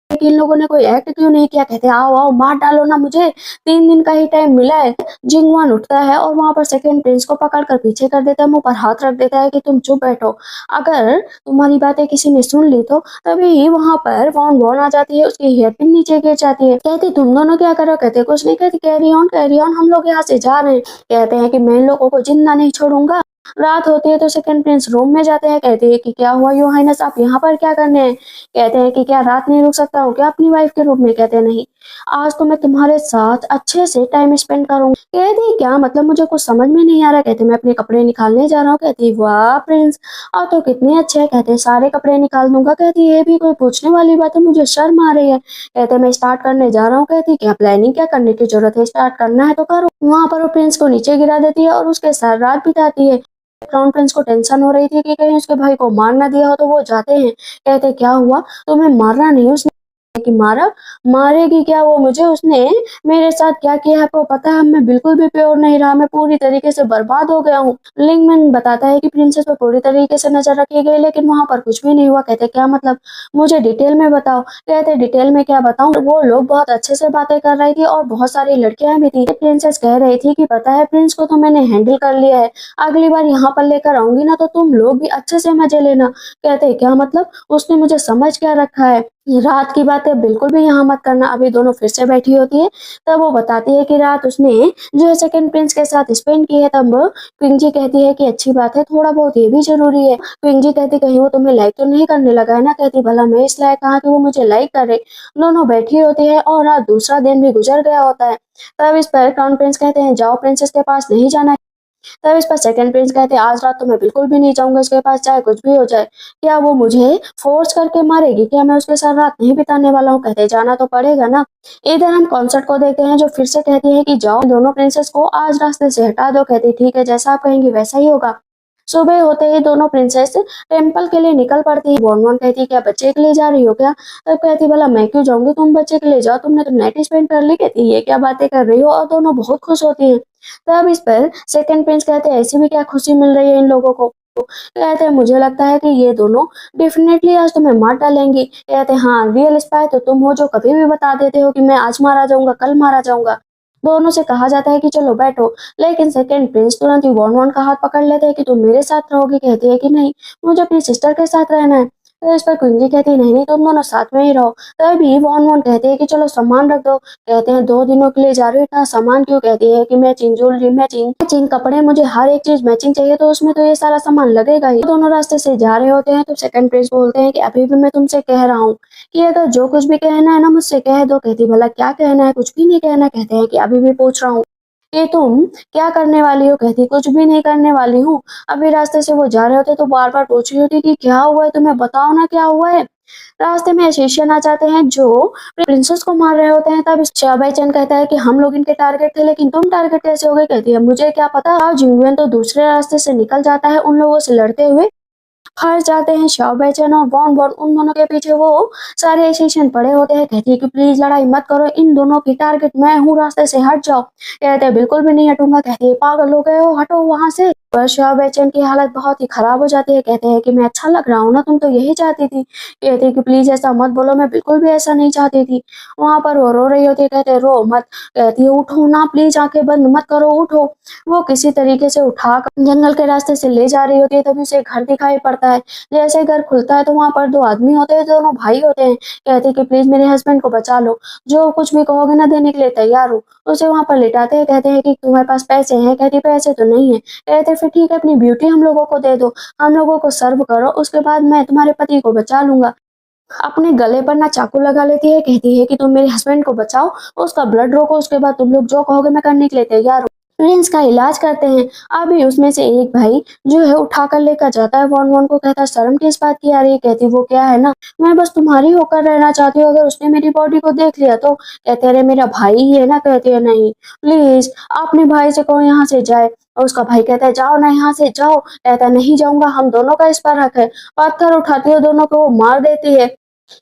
इन लोगों ने कोई एक्ट क्यों नहीं किया? कहते आओ आओ मार डालो ना मुझे, 3 दिन का ही टाइम मिला है। जिंगवान उठता है और वहां पर सेकंड प्रिंस को पकड़कर पीछे कर देता है, मुंह पर हाथ रख देता है कि तुम चुप बैठो, अगर तुम्हारी बातें किसी ने सुन ली तो। तभी वहां पर वॉन वॉन आ जाती है, उसकी हेयर पिन नीचे गिर जाती है। कहती तुम दोनों क्या करो? कहते कुछ नहीं। कहती कैरी ऑन, हम लोग यहाँ से जा रहे हैं। कहते हैं कि मैं इन लोगों को जिंदा नहीं छोड़ूंगा। रात होती है तो सेकंड प्रिंस रूम में जाते हैं। कहते हैं कि क्या हुआ योर हाइनेस, आप यहाँ पर क्या करने हैं? कहते हैं कि क्या रात नहीं रुक सकता हूँ क्या अपनी वाइफ के रूम में? कहते नहीं, आज तो मैं तुम्हारे साथ अच्छे से टाइम स्पेंड करूंगी। कहती क्या मतलब, मुझे कुछ समझ में नहीं आ रहा। कहते मैं अपने कपड़े निकालने जा रहा हूँ। कहती वाह प्रिंस, आप तो कितने अच्छे हैं। कहते सारे कपड़े निकाल दूंगा। कहती ये भी कोई पूछने वाली बात है, मुझे शर्म आ रही है। कहते मैं स्टार्ट करने जा रहा हूँ। कहती क्या प्लानिंग, क्या करने की जरूरत है, स्टार्ट करना है तो करो। वहां पर वो प्रिंस को नीचे गिरा देती है और उसके साथ रात बिताती है। क्राउन प्रिंस को टेंशन हो रही थी कि कहीं उसके भाई को मार ना दिया हो, तो वो जाते हैं। कहते क्या हुआ, तुम्हें मारना नहीं? उसने कि मारा, मारेगी क्या वो मुझे, उसने मेरे साथ क्या किया है आपको पता है? मैं बिल्कुल भी प्योर नहीं रहा, मैं पूरी तरीके से बर्बाद हो गया हूँ। लिंगमैन बताता है कि प्रिंसेस पर पूरी तरीके से नजर रखी गई, लेकिन वहां पर कुछ भी नहीं हुआ। कहते क्या मतलब, मुझे डिटेल में बताओ। कहते डिटेल में क्या बताऊं, वो लोग बहुत अच्छे से बातें कर रही थी और बहुत सारी लड़कियां भी थी। प्रिंसेस कह रही थी कि पता है प्रिंस को तो मैंने हैंडल कर लिया है, अगली बार यहाँ पर लेकर आऊंगी ना तो तुम लोग भी अच्छे से मजे लेना। कहते क्या मतलब, उसने मुझे समझ क्या रखा है? रात की बातें बिल्कुल भी यहाँ मत करना। अभी दोनों फिर से बैठी होती है, तब वो बताती है कि रात उसने जो है सेकंड प्रिंस के साथ स्पेंड की है। तब क्विंजी कहती है कि अच्छी बात है, थोड़ा बहुत ये भी जरूरी है। क्विंजी कहती कहीं वो तुम्हें लाइक तो नहीं करने लगा है ना? कहती भला मैं इस लायक कहा कि वो मुझे लाइक करे। दोनों बैठी होती है और रात दूसरा दिन भी गुजर गया होता है। तब इस पर क्राउन प्रिंस कहते हैं जाओ, प्रिंसेस के पास नहीं जाना। तब इस पर सेकंड प्रिंस कहते हैं आज रात तो मैं बिल्कुल भी नहीं जाऊंगा उसके पास, चाहे कुछ भी हो जाए। क्या वो मुझे फोर्स करके मारेगी? क्या मैं उसके साथ रात नहीं बिताने वाला हूँ? कहते जाना तो पड़ेगा ना। इधर हम कॉन्सर्ट को देखते हैं, जो फिर से कहती है कि जाओ दोनों प्रिंसेस को आज रास्ते से हटा दो। कहती ठीक है, जैसा आप कहेंगी वैसा ही होगा। सुबह होते ही दोनों प्रिंसेस टेम्पल के लिए निकल पड़ती है। बोनबोन कहती क्या बच्चे के लिए जा रही हो क्या? तब कहती भला मैं क्यों जाऊंगी, तुम बच्चे के लिए जाओ, तुमने तो नाइट स्पेंड कर ली। कहती ये क्या बातें कर रही हो, और दोनों बहुत खुश होती हैं। तब इस पर सेकंड प्रिंस कहते हैं ऐसी भी क्या खुशी मिल रही है इन लोगों को? कहते हैं मुझे लगता है कि ये दोनों डेफिनेटली आज तुम्हें मार डालेंगी। कहते हैं हाँ, रियल स्पाई तो तुम हो जो कभी भी बता देते हो कि मैं आज मारा जाऊंगा, कल मारा जाऊंगा। दोनों से कहा जाता है कि चलो बैठो, लेकिन सेकंड प्रिंस तुरंत ही वॉन वॉन का हाथ पकड़ लेते हैं कि तुम मेरे साथ रहोगी। कहती है कि नहीं, मुझे अपनी सिस्टर के साथ रहना है। तो इस पर क्विंजी कहती है नहीं नहीं, तुम दोनों साथ में ही रहो। तभी वॉन वॉन कहते हैं कि चलो सामान रख दो। कहते हैं 2 दिनों के लिए जा रहे हो, इतना सामान क्यों? कहती है कि मैचिंग ज्वेलरी, मैचिंग मैचिंग कपड़े, मुझे हर एक चीज मैचिंग चाहिए, तो उसमें तो ये सारा सामान लगेगा ही। दोनों रास्ते से जा रहे होते हैं तो सेकंड प्रिंस बोलते हैं कि अभी भी मैं तुमसे कह रहा हूँ कि अगर जो कुछ भी कहना है ना मुझसे कह दो। कहती भला क्या कहना है? कुछ भी नहीं कहना। कहते हैं कि अभी भी पूछ रहा हूँ कि तुम क्या करने वाली हो? कहती कुछ भी नहीं करने वाली हूँ। अभी रास्ते से वो जा रहे होते तो बार बार पूछ रही होती कि क्या हुआ है तुम्हें, बताओ ना क्या हुआ है। रास्ते में एशिशियन आ जाते हैं जो प्रिंसेस को मार रहे होते हैं। तब शाहबाई चंद कहता है कि हम लोग इनके टारगेट थे, लेकिन तुम टारगेट कैसे हो गए? कहती है मुझे क्या पता। जिंगवेन तो दूसरे रास्ते से निकल जाता है, उन लोगों से लड़ते हुए फंस जाते हैं। शाओ बैचन और वॉन वॉन उन दोनों के पीछे वो सारे एशिशियन पड़े होते हैं। कहती है कि प्लीज लड़ाई मत करो, इन दोनों की टारगेट मैं हूँ, रास्ते से हट जाओ। कहते हैं बिल्कुल भी नहीं हटूंगा। कहती है पागल हो गए हो, हटो वहां से। पर श्रेया बच्चन की हालत बहुत ही खराब हो जाती है। कहते हैं कि मैं अच्छा लग रहा हूँ ना, तुम तो यही चाहती थी। कहती है कि प्लीज ऐसा मत बोलो, मैं बिल्कुल भी ऐसा नहीं चाहती थी। वहां पर वो रो रही होती है। कहते हैं रो मत। कहती है उठो ना प्लीज, आंखें बंद मत करो, उठो। वो किसी तरीके से उठा कर जंगल के रास्ते से ले जा रही होती है। तभी उसे घर दिखाई पड़ता है। जैसे ही घर खुलता है तो वहां पर दो आदमी होते हैं, दोनों भाई होते हैं। कहते हैं कि प्लीज मेरे हस्बैंड को बचा लो, जो कुछ भी कहोगे ना देने के लिए तैयार हूँ। उसे वहां पर लिटाते हैं। कहते हैं कि तुम्हारे पास पैसे हैं? कहती पैसे तो नहीं है। कहते फिर ठीक है, अपनी ब्यूटी हम लोगों को दे दो, हम लोगों को सर्व करो, उसके बाद मैं तुम्हारे पति को बचा लूंगा। अपने गले पर ना चाकू लगा लेती है। कहती है कि तुम मेरे हस्बैंड को बचाओ, उसका ब्लड रोको, उसके बाद तुम लोग जो कहोगे मैं करने के लिए तैयार हूँ। प्रिंस का इलाज करते हैं। अभी उसमें से एक भाई जो है उठा कर लेकर जाता है। वॉन वॉन को कहता है शर्म किस बात की आ रही है? कहती वो क्या है ना, मैं बस तुम्हारी होकर रहना चाहती हूँ, अगर उसने मेरी बॉडी को देख लिया तो। कहते अरे मेरा भाई ही है ना। कहते हैं नहीं, प्लीज अपने भाई से कहो यहाँ से जाए। और उसका भाई कहता है जाओ ना यहाँ से जाओ। कहता है नहीं जाऊंगा, हम दोनों का इस पर हक है। पत्थर उठाती है, दोनों को वो मार देती है।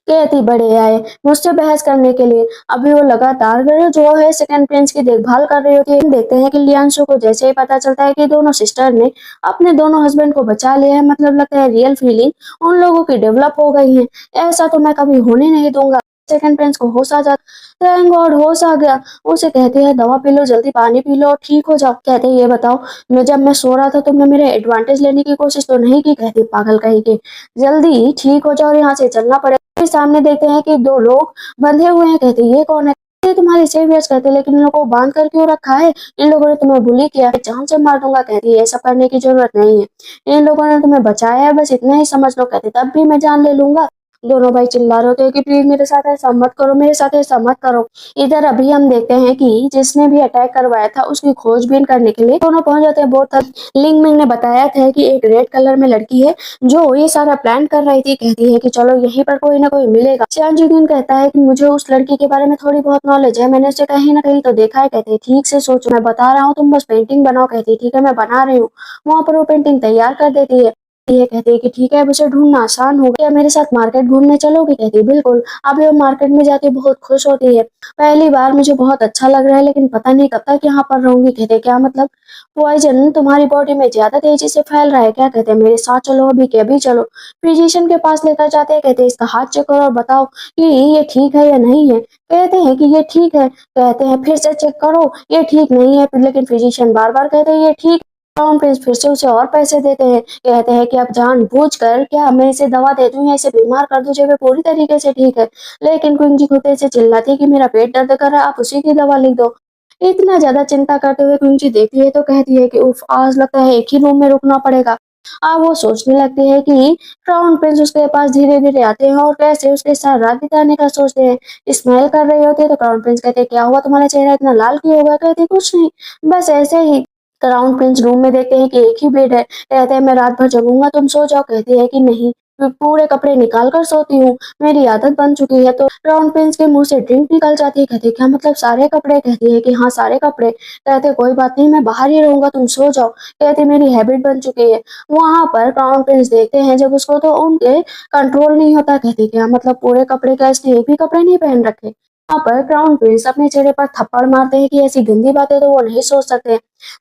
कहती बड़े आए मुझसे बहस करने के लिए। अभी वो लगातार जो है सेकंड प्रिंस की देखभाल कर रही होती है। हम देखते हैं कि लियांशु को जैसे ही पता चलता है कि दोनों सिस्टर ने अपने दोनों हस्बैंड को बचा लिया है, मतलब लगता है रियल फीलिंग उन लोगों की डेवलप हो गई है। ऐसा तो मैं कभी होने नहीं दूंगा। सेकंड प्रिंस को होश आ जाता, थैंक गॉड होश आ गया। उसे कहते हैं दवा पी लो, जल्दी पानी पी लो, ठीक हो जाओ। कहते हैं ये बताओ, जब मैं सो रहा था तुमने मेरे एडवांटेज लेने की कोशिश तो नहीं की? कहती पागल कहीं के, जल्दी ठीक हो जाओ और यहाँ से चलना पड़ेगा। फिर सामने देखते हैं कि दो लोग बंधे हुए हैं। कहते ये कौन है? ये तुम्हारे सेवियर्स। कहते लेकिन इन लोगों को बांध कर क्यों रखा है? इन लोगों ने तुम्हें बुली किया है, जान से मार दूंगा। कहती है ये सब करने की जरूरत नहीं है, इन लोगों ने तुम्हें बचाया है, बस इतना ही समझ लो। कहते तब भी मैं जान ले लूंगा। दोनों भाई चिल्ला रहे होते हैं कि प्लीज मेरे साथ ऐसा मत करो, मेरे साथ ऐसा मत करो। इधर अभी हम देखते हैं कि जिसने भी अटैक करवाया था उसकी खोजबीन करने के लिए दोनों पहुंच जाते हैं। बहुत लिंग मिंग ने बताया था कि एक रेड कलर में लड़की है जो ये सारा प्लान कर रही थी। कहती है कि चलो यहीं पर कोई ना कोई मिलेगा। चान जुगिन कहता है कि मुझे उस लड़की के बारे में थोड़ी बहुत नॉलेज है, मैंने उसे कहीं ना कहीं तो देखा है। कहते हैं ठीक से सोचो, मैं बता रहा हूँ, तुम बस पेंटिंग बनाओ। कहती है ठीक है मैं बना रही हूँ। वहां पर वो पेंटिंग तैयार कर देती है। ये कहती है कि ठीक है अब उसे ढूंढना आसान हो गया, मेरे साथ मार्केट घूमने चलोगी? कहती है बिल्कुल। अभी वो मार्केट में जाती है, बहुत खुश होती है। पहली बार मुझे बहुत अच्छा लग रहा है, लेकिन पता नहीं कब तक यहाँ पर रहूंगी। कहते हैं क्या मतलब? पॉइजन तुम्हारी बॉडी में ज्यादा तेजी से फैल रहा है क्या? कहते हैं मेरे साथ चलो, अभी के अभी चलो। फिजिशियन के पास लेकर जाते हैं। कहते हैं इसका हाथ चेक करो और बताओ कि ये ठीक है या नहीं है। कहते हैं कि ये ठीक है। कहते हैं फिर से चेक करो, ये ठीक नहीं है। लेकिन फिजिशियन बार बार कहते हैं ये ठीक। क्राउन प्रिंस फिर से उसे और पैसे देते हैं। कहते हैं कि अब जानबूझकर क्या मैं इसे दवा दे दूं या इसे बीमार कर दूं जब ये पूरी तरीके से ठीक है। लेकिन क्वीन जी खुद से चिल्लाती है कि मेरा पेट दर्द कर रहा है, आप उसी की दवा लिख दो। इतना ज्यादा चिंता करते हुए क्वीन जी देखती है तो कहती है कि उफ, आज लगता है एक ही रूम में रुकना पड़ेगा। अब वो सोचने लगती है कि क्राउन प्रिंस उसके पास धीरे धीरे आते हैं और कैसे उसके साथ रात बिताने का सोचते हैं। स्मेल कर रहे होते हैं तो क्राउन प्रिंस कहते हैं क्या हुआ, तुम्हारा चेहरा इतना लाल क्यों होगा? कहते हैं कुछ नहीं, बस ऐसे ही। क्राउन प्रिंस रूम में देखते हैं कि एक ही बेड है। कहते हैं मैं रात भर जगूंगा, तुम सो जाओ। कहती है कि नहीं, मैं पूरे कपड़े निकाल कर सोती हूँ, मेरी आदत बन चुकी है। तो क्राउन प्रिंस के मुंह से ड्रिंक निकल जाती है। कहती है क्या मतलब सारे कपड़े? कहती है कि हाँ सारे कपड़े। कहते कोई बात नहीं, मैं बाहर ही रहूंगा, तुम सो जाओ। कहती मेरी हैबिट बन चुकी है। वहां पर क्राउन प्रिंस देखते हैं जब उसको तो उनके कंट्रोल नहीं होता। कहती क्या मतलब पूरे कपड़े का, इसने एक भी कपड़े नहीं पहन रखे। वहां पर क्राउन प्रिंस अपने चेहरे पर थप्पड़ मारते हैं कि ऐसी गंदी बातें तो वो नहीं सोच सकते।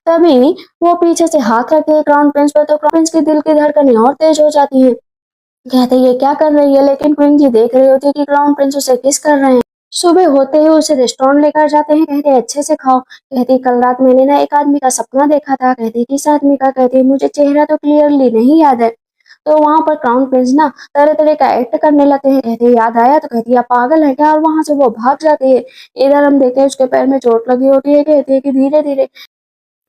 तभी वो पीछे से हाथ रखते हैं क्राउन प्रिंस पर तो क्राउन प्रिंस की दिल की धड़कनें और तेज हो जाती है। कहते ये क्या कर रही है? लेकिन क्वीन जी देख रही होती है कि क्राउन प्रिंस उसे किस कर रहे हैं। सुबह होते ही उसे रेस्टोरेंट लेकर जाते हैं। कहते अच्छे से खाओ। कहती कल रात मैंने ना एक आदमी का सपना देखा था। कहती किस आदमी का? कहती मुझे चेहरा तो क्लियरली नहीं याद है। तो वहां पर क्राउन प्रिंस ना तरह तरह का एक्ट करने लगते हैं। कहते याद आया? तो कहती आप पागल है क्या? और वहां से वो भाग जाती है। इधर हम देखते हैं उसके पैर में चोट लगी होती है। कहती है कि धीरे धीरे।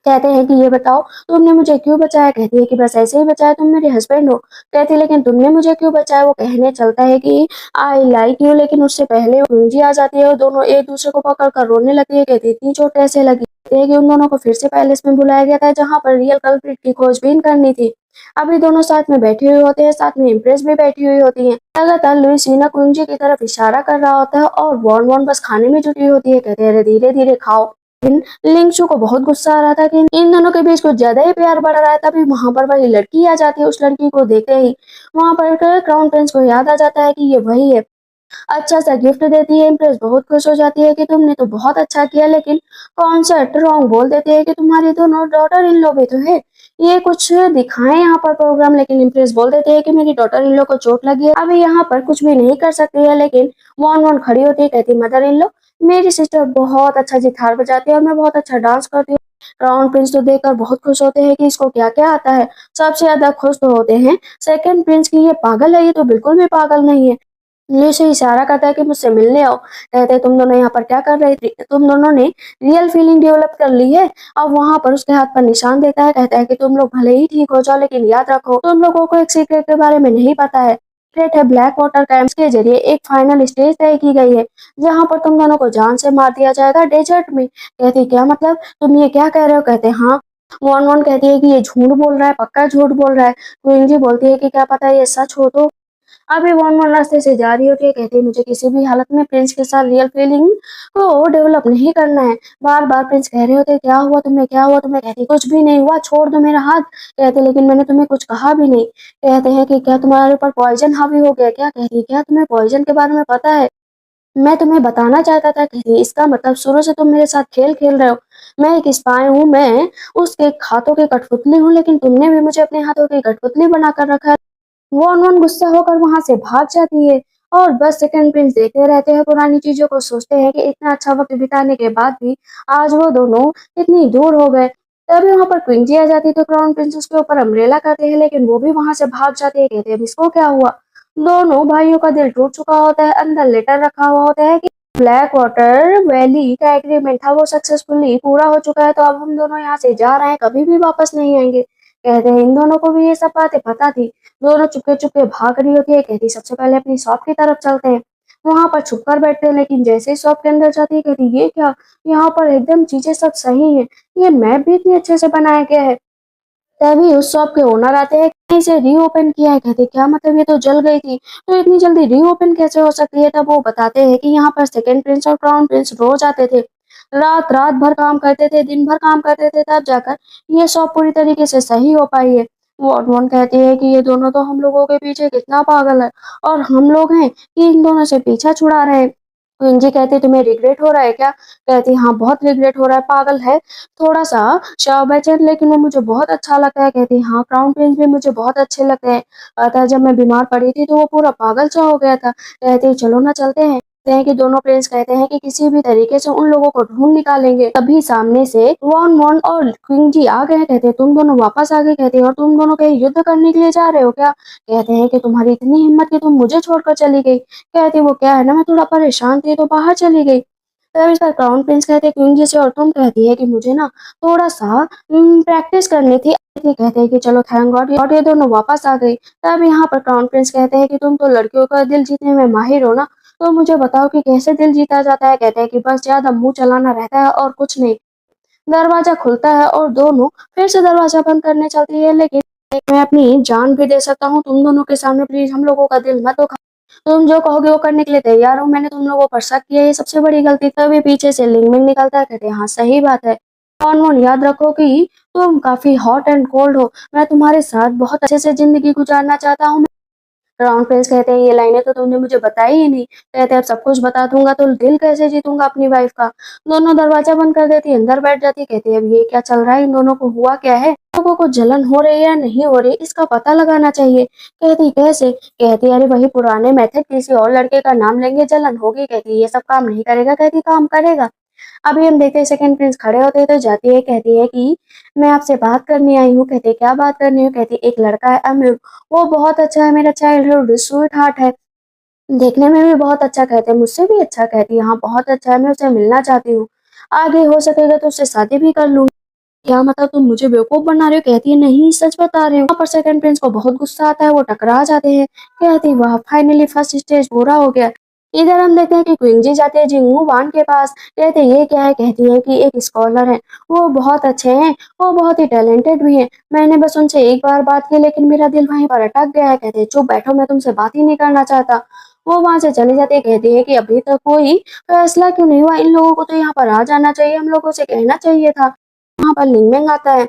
कहते हैं कि ये बताओ तुमने मुझे क्यों बचाया? कहती है कि बस ऐसे ही बचाया, तुम मेरे हस्बैंड हो। कहती है लेकिन तुमने मुझे क्यों बचाया? वो कहने चलता है कि आई लाइक यू, लेकिन उससे पहले गुंजी आ जाती है और दोनों एक दूसरे को पकड़ कर रोने लगती है। कहती इतनी चोट कैसे लगी? कहती है कि उन दोनों को फिर से पैलेस में बुलाया गया था जहाँ पर रियल कल्प्रिट की खोजबीन करनी थी। अभी दोनों साथ में बैठे हुए होते हैं, साथ में इम्प्रेस भी बैठी हुई होती है। लगातार लुइसिना कुंजी की तरफ इशारा कर रहा होता है और वॉन वॉन बस खाने में जुटी होती है। कहते हैं धीरे धीरे खाओ। लिंगशु को बहुत गुस्सा आ रहा था कि इन दोनों के बीच कुछ ज्यादा ही प्यार बढ़ रहा है। तभी वहां पर वही लड़की आ जाती है। उस लड़की को देखते ही वहां पर क्राउन प्रिंस को याद आ जाता है कि ये वही है अच्छा सा गिफ्ट देती है। इम्प्रेस बहुत खुश हो जाती है कि तुमने तो बहुत अच्छा किया, लेकिन कॉन्सर्ट रॉन्ग बोल देते हैं कि तुम्हारी दोनों डॉटर इन लॉ भी तो है, ये कुछ दिखाएं यहाँ पर प्रोग्राम। लेकिन इम्प्रेस बोल देते हैं कि मेरी डॉटर इन लॉ को चोट लगी है, अभी यहाँ पर कुछ भी नहीं कर सकती है। लेकिन वॉन वॉन खड़ी होती है, कहती मदर इन लॉ, मेरी सिस्टर बहुत अच्छा गिटार बजाती है और मैं बहुत अच्छा डांस करती हूँ। क्राउन प्रिंस तो देखकर बहुत खुश होते हैं कि इसको क्या क्या आता है। सबसे ज्यादा खुश तो होते हैं सेकंड प्रिंस की, ये पागल है, ये तो बिल्कुल भी पागल नहीं है। ये उसे इशारा करता है कि मुझसे मिलने आओ। कहते हैं तुम दोनों यहाँ पर क्या कर रही थी, तुम दोनों ने रियल फीलिंग डेवलप कर ली है। अब वहां पर उसके हाथ पर निशान देता है, कहता है कि तुम लोग भले ही ठीक हो जाओ, लेकिन याद रखो तुम लोगों को एक सीक्रेट के बारे में नहीं पता है। सीक्रेट है ब्लैक वाटर कैंप्स के जरिए एक फाइनल स्टेज तय की गई है, जहाँ पर तुम दोनों को जान से मार दिया जाएगा डेजर्ट में। कहती क्या मतलब, तुम ये क्या कह रहे हो। कहते हाँ। वन वन कहती है कि ये झूठ बोल रहा है, पक्का झूठ बोल रहा है। क्वीन जी बोलती है कि क्या पता ये सच हो तो। अभी वन रास्ते से जा रही होती है, कहती है मुझे किसी भी हालत में प्रिंस के साथ रियल फीलिंग को डेवलप नहीं करना है। बार बार प्रिंस कह रहे होते क्या हुआ तुम्हें, क्या हुआ तुम्हें। कहती कुछ भी नहीं हुआ, छोड़ दो मेरा हाथ। कहते लेकिन मैंने तुम्हें कुछ कहा भी नहीं। कहते हैं कि क्या तुम्हारे ऊपर पॉइजन हावी हो गया क्या। कहती क्या तुम्हें पॉइजन के बारे में पता है, मैं तुम्हें बताना चाहता था। कहती इसका मतलब शुरू से तुम मेरे साथ खेल खेल रहे हो। मैं एक स्पाई हूँ, मैं उसके हाथों की कठपुतली हूँ, लेकिन तुमने भी मुझे अपने हाथों की कठपुतली बनाकर रखा है। वो अनवन गुस्सा होकर वहां से भाग जाती है और बस सेकंड प्रिंस देखते रहते हैं, पुरानी चीजों को सोचते हैं कि इतना अच्छा वक्त बिताने के बाद भी आज वो दोनों इतनी दूर हो गए। तभी वहां पर क्विंजी आ जाती है, तो क्राउन प्रिंस उसके ऊपर अम्ब्रेला करते हैं, लेकिन वो भी वहां से भाग जाते हैं। कहते हैं इसको क्या हुआ। दोनों भाइयों का दिल टूट चुका होता है, अंदर लेटर रखा हुआ होता है कि ब्लैक वाटर वैली का एग्रीमेंट था वो सक्सेसफुली पूरा हो चुका है, तो अब हम दोनों यहाँ से जा रहे हैं, कभी भी वापस नहीं आएंगे। कहते हैं इन दोनों को भी ये सब बातें पता थी। दोनों चुपके चुपके भाग रही होती है। कहती सबसे पहले अपनी शॉप की तरफ चलते हैं, वहां पर छुप कर बैठते हैं। लेकिन जैसे ही शॉप के अंदर जाती है, कहती ये क्या, यहाँ पर एकदम चीजें सब सही है, ये मैप भी इतने अच्छे से बनाया गया है। तभी उस शॉप के ओनर आते हैं कि इसे रीओपन किया है। कहते क्या मतलब, ये तो जल गई थी, तो इतनी जल्दी रीओपन कैसे हो सकती है। तब वो बताते हैं कि यहाँ पर सेकंड प्रिंस और क्राउन प्रिंस रोज आते थे, रात रात भर काम करते थे, दिन भर काम करते थे, तब जाकर ये शॉप पूरी तरीके से सही हो पाई है। वॉन कहती है कि ये दोनों तो हम लोगों के पीछे कितना पागल है, और हम लोग हैं कि इन दोनों से पीछा छुड़ा रहे हैं। जी कहती तुम्हें रिग्रेट हो रहा है क्या। कहती हाँ बहुत रिग्रेट हो रहा है, पागल है थोड़ा सा शाव बेचैन, लेकिन वो मुझे बहुत अच्छा लगता है। कहती हाँ क्राउन प्रिंस भी मुझे बहुत अच्छे लगते हैं, अतः जब मैं बीमार पड़ी थी तो वो पूरा पागल सा हो गया था। कहती चलो ना चलते हैं। कहते हैं कि दोनों प्रिंस कहते हैं कि किसी भी तरीके से उन लोगों को ढूंढ निकालेंगे। तभी सामने से वॉन वॉन और क्वीन जी आ गए। कहते तुम दोनों वापस आ गए। कहते और तुम दोनों कहीं युद्ध करने के लिए जा रहे हो क्या। कहते हैं कि तुम्हारी इतनी हिम्मत कि तुम मुझे छोड़कर चली गई। कहती वो क्या है ना, मैं थोड़ा परेशान थी तो बाहर चली गई। तब इसका क्राउन प्रिंस कहते क्वीन जी से, और तुम कहती है कि मुझे ना थोड़ा सा प्रैक्टिस करनी थी। ये कहते हैं कि चलो थैंक गॉड, और ये दोनों वापस आ गई। तब यहाँ पर क्राउन प्रिंस कहते हैं कि तुम तो लड़कियों का दिल जीतने में माहिर हो ना, तो मुझे बताओ कि कैसे दिल जीता जाता है। कहते हैं कि बस ज्यादा मुंह चलाना रहता है और कुछ नहीं। दरवाजा खुलता है और दोनों फिर से दरवाजा बंद करने चलती है, लेकिन मैं अपनी जान भी दे सकता हूँ तुम दोनों के सामने, प्लीज हम लोगों का दिल मत दुखा। तुम जो कहोगे वो करने के लिए तैयार हूँ, मैंने तुम लोगों पर शक किया, ये सबसे बड़ी गलती। तभी पीछे से लिंगमिंग निकलता है। कहते हैं हाँ सही बात है, कौन वन याद रखो कि तुम काफी हॉट एंड कोल्ड हो, मैं तुम्हारे साथ बहुत अच्छे से जिंदगी गुजारना चाहता हूँ। क्राउन प्रिंस कहते हैं ये लाइनें तो तुमने मुझे बताई ही नहीं। कहते हैं अब सब कुछ बता दूंगा तो दिल कैसे जीतूंगा अपनी वाइफ का। दोनों दरवाजा बंद कर देती है, अंदर बैठ जाती है। कहती है अब ये क्या चल रहा है, इन दोनों को हुआ क्या है, लोगों को जलन हो रही है या नहीं हो रही, इसका पता लगाना चाहिए। कहती कैसे। कहती अरे वही पुराने मेथड, किसी और लड़के का नाम लेंगे जलन होगी। कहती ये सब काम नहीं करेगा। कहती काम करेगा। अभी हम देखते हैं सेकंड प्रिंस खड़े होते हैं, तो जाती है, कहती है कि मैं आपसे बात करने आई हूँ। कहते क्या बात करनी हो। कहती एक लड़का है अमीर, वो बहुत अच्छा है, मेरा चाइल्डहुड स्वीट हार्ट है, देखने में भी बहुत अच्छा। कहते मुझसे भी अच्छा। कहती हाँ बहुत अच्छा है, मैं उससे मिलना चाहती हूँ, आगे हो सकेगा तो उससे शादी भी कर लूंगी। क्या मतलब तुम मुझे बेवकूफ बना रहे हो। कहती है नहीं सच बता रही हूँ। वहाँ पर सेकंड प्रिंस को बहुत गुस्सा आता है, वो टकरा जाते हैं। कहती वाह फाइनली फर्स्ट स्टेज पूरा हो गया। इधर हम देखते हैं कि क्वीन जी जाते हैं जिंगू वान के पास। कहते ये क्या है। कहती है कि एक स्कॉलर है, वो बहुत अच्छे हैं, वो बहुत ही टैलेंटेड भी है, मैंने बस उनसे एक बार बात की लेकिन मेरा दिल वहीं पर अटक गया है। कहते चुप बैठो, मैं तुमसे बात ही नहीं करना चाहता। वो वहां से चली जाती है। कहती है कि अभी तक कोई फैसला क्यों नहीं हुआ, इन लोगों को तो यहाँ पर आ जाना चाहिए, हम लोगों से कहना चाहिए था। वहां पर लिंगमेंग आता है।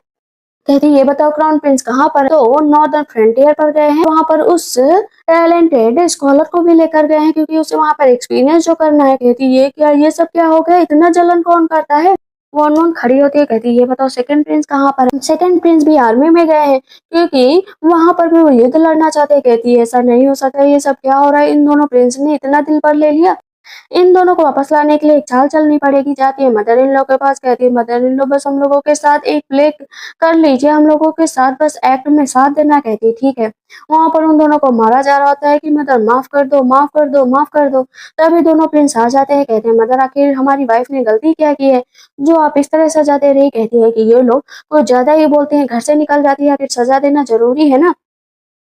कहती ये बताओ क्राउन प्रिंस कहाँ पर है? तो नॉर्दर्न फ्रंटियर पर गए हैं, वहाँ पर उस टैलेंटेड स्कॉलर को भी लेकर गए हैं क्योंकि उसे वहाँ पर एक्सपीरियंस जो करना है। कहती ये क्या, ये सब क्या हो गया, इतना जलन कौन करता है? वॉन वॉन खड़ी होती है, कहती ये बताओ सेकंड प्रिंस कहाँ पर है? सेकंड प्रिंस भी आर्मी में गए हैं क्योंकि वहां पर भी वो युद्ध लड़ना चाहते हैं। कहती है ऐसा नहीं हो सकता, ये सब क्या हो रहा है, इन दोनों प्रिंस ने इतना दिल पर ले लिया। इन दोनों को वापस लाने के लिए एक चाल चलनी पड़ेगी। जाती है मदर इन लॉ के पास, कहती है मदर इन लॉ बस हम लोगों के साथ एक प्ले कर लीजिए, हम लोगों के साथ बस एक्ट में साथ देना। कहती है ठीक है। वहां पर उन दोनों को मारा जा रहा होता है कि मदर माफ कर दो, माफ कर दो, माफ कर दो। तभी दोनों प्रिंस आ जाते हैं, कहते हैं मदर आखिर हमारी वाइफ ने गलती क्या की है जो आप इस तरह सजा दे रही? कहती है कि ये लोग कुछ ज्यादा ही बोलते हैं, घर से निकल जाती है, आखिर सजा देना जरूरी है ना।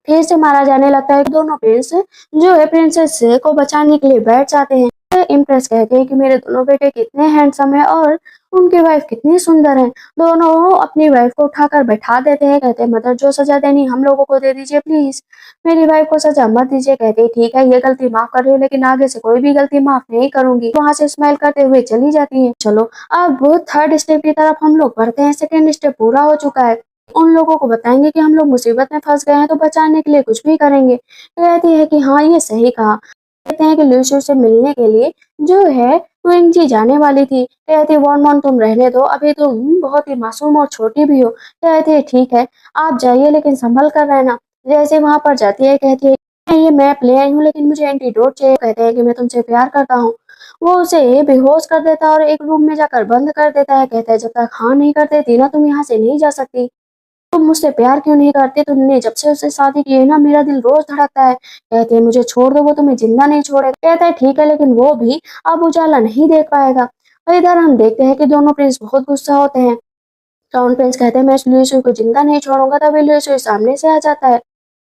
फिर से मारा जाने लगता है। दोनों प्रिंस जो है प्रिंसेस को बचाने के लिए बैठ जाते हैं। इम्प्रेस कहते हैं कि मेरे दोनों बेटे कितने हैंडसम है और उनकी वाइफ कितनी सुंदर है। दोनों अपनी वाइफ को उठाकर बैठा देते हैं। कहते हैं मदर जो सजा देनी हम लोगों को दे दीजिए प्लीज, मेरी वाइफ को सजा मत दीजिए। कहते हैं ठीक है, ये गलती माफ कर रही हूँ लेकिन आगे से कोई भी गलती माफ नहीं करूंगी। वहां से स्माइल करते हुए चली जाती है। चलो अब थर्ड स्टेप की तरफ हम लोग बढ़ते हैं। सेकेंड स्टेप पूरा हो चुका है। उन लोगों को बताएंगे कि हम लोग मुसीबत में फंस गए हैं तो बचाने के लिए कुछ भी करेंगे। कहती है कि हाँ ये सही कहा। कहते हैं कि लूसियो से मिलने के लिए जो है ट्विंची जाने वाली थी। कहती है वॉन वॉन तुम रहने दो, अभी तुम बहुत ही मासूम और छोटी भी हो। कहती है ठीक है आप जाइए लेकिन संभल कर रहना। जैसे वहां पर जाती है कहती है ये मैं ले आई हूँ लेकिन मुझे एंटीडोट चाहिए। कहते हैं कि मैं तुमसे प्यार करता हूँ। वो उसे बेहोश कर देता है और एक रूम में जाकर बंद कर देता है। कहता है जब तक हाँ नहीं कर देती ना तुम यहाँ से नहीं जा सकती। तुम मुझसे प्यार क्यों नहीं करते? तुमने जब से उससे शादी की है ना मेरा दिल रोज धड़कता है। कहते हैं मुझे छोड़ दो, वो तुम्हें जिंदा नहीं छोड़ेगा। कहता है ठीक है लेकिन वो भी अब उजाला नहीं देख पाएगा। और इधर हम देखते हैं कि दोनों प्रिंस बहुत गुस्सा होते हैं। क्राउन प्रिंस कहते हैं मैं इस लुईसो को जिंदा नहीं छोड़ूंगा। तभी लुईसो सामने से आ जाता है।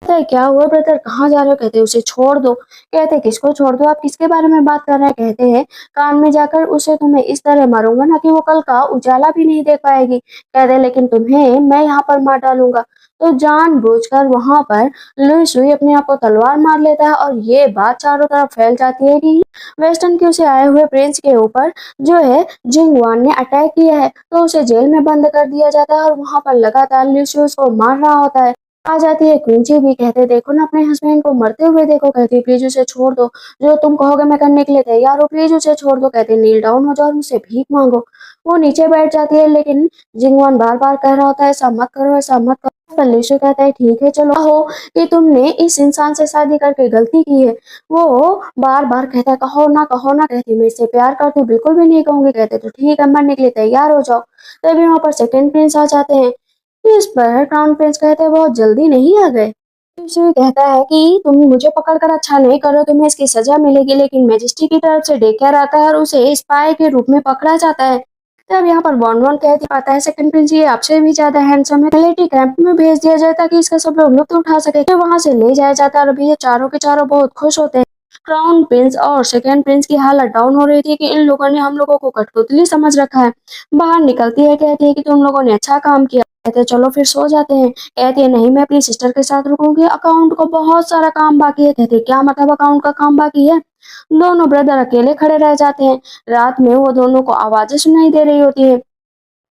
कहता है क्या हुआ ब्रदर, कहाँ जा रहे हो? कहते हैं उसे छोड़ दो। कहते हैं किसको छोड़ दो, आप किसके बारे में बात कर रहे हैं? कहते हैं कान में जाकर उसे तुम्हें इस तरह मारूंगा ना कि वो कल का उजाला भी नहीं देख पाएगी। कहते हैं लेकिन तुम्हें मैं यहाँ पर मार डालूंगा। तो जानबूझकर वहां पर लुई सुई अपने आप को तलवार मार लेता है और ये बात चारों तरफ फैल जाती है कि वेस्टर्न क्यू से आए हुए प्रिंस के ऊपर जो है जिंगवान ने अटैक किया है। तो उसे जेल में बंद कर दिया जाता है और वहां पर लगातार लुसियस को मार रहा होता है। आ जाती है क्विंची भी। कहते देखो ना अपने हस्बैंड को मरते हुए देखो। कहती प्लीज उसे छोड़ दो, जो तुम कहोगे मैं करने के लिए तैयार हूँ, प्लीज उसे छोड़ दो। कहते नील डाउन हो जाओ और मुझसे भीख मांगो। वो नीचे बैठ जाती है लेकिन जिंगवान बार बार कह रहा होता है ऐसा मत करो, ऐसा मत करो। पर लिशु कहता है ठीक है चलो कहो कि तुमने इस इंसान से शादी करके गलती की है। वो बार बार कहता है कहो ना कहो ना। कहती मैं इससे प्यार करती हूँ, बिल्कुल भी नहीं कहूंगी। कहते तो ठीक है मरने के लिए तैयार हो जाओ। तभी वहां पर सेकंड प्रिंस आ जाते हैं। इस पर क्राउन प्रिंस कहते हैं बहुत जल्दी नहीं आ गए। शिव कहता है कि तुम मुझे पकड़कर अच्छा नहीं करो, तुम्हें इसकी सजा मिलेगी। लेकिन मैजिस्ट्री की तरफ से डेकर आता है और उसे स्पाई के रूप में पकड़ा जाता है। तब यहाँ पर बॉन बॉन कहती पाता है सेकंड प्रिंस ये आपसे भी ज्यादा हैंडसम है, मिलिट्री कैंप में भेज दिया जाए ताकि इसका सब लोग लुत्फ उठा सके। तो वहां से ले जाया जाता है और अभी ये चारों के चारों बहुत खुश होते हैं। क्राउन प्रिंस और सेकंड प्रिंस की हालत डाउन हो रही थी कि इन लोगों ने हम लोगों को कठपुतली समझ रखा है। बाहर निकलती है, कहती है कि तुम लोगों ने अच्छा काम किया। कहते हैं चलो फिर सो जाते हैं। कहती है नहीं मैं अपनी सिस्टर के साथ रुकूंगी, अकाउंट को बहुत सारा काम बाकी है। कहते हैं क्या मतलब अकाउंट का काम बाकी है? दोनों ब्रदर अकेले खड़े रह जाते हैं। रात में वो दोनों को आवाजें सुनाई दे रही होती है।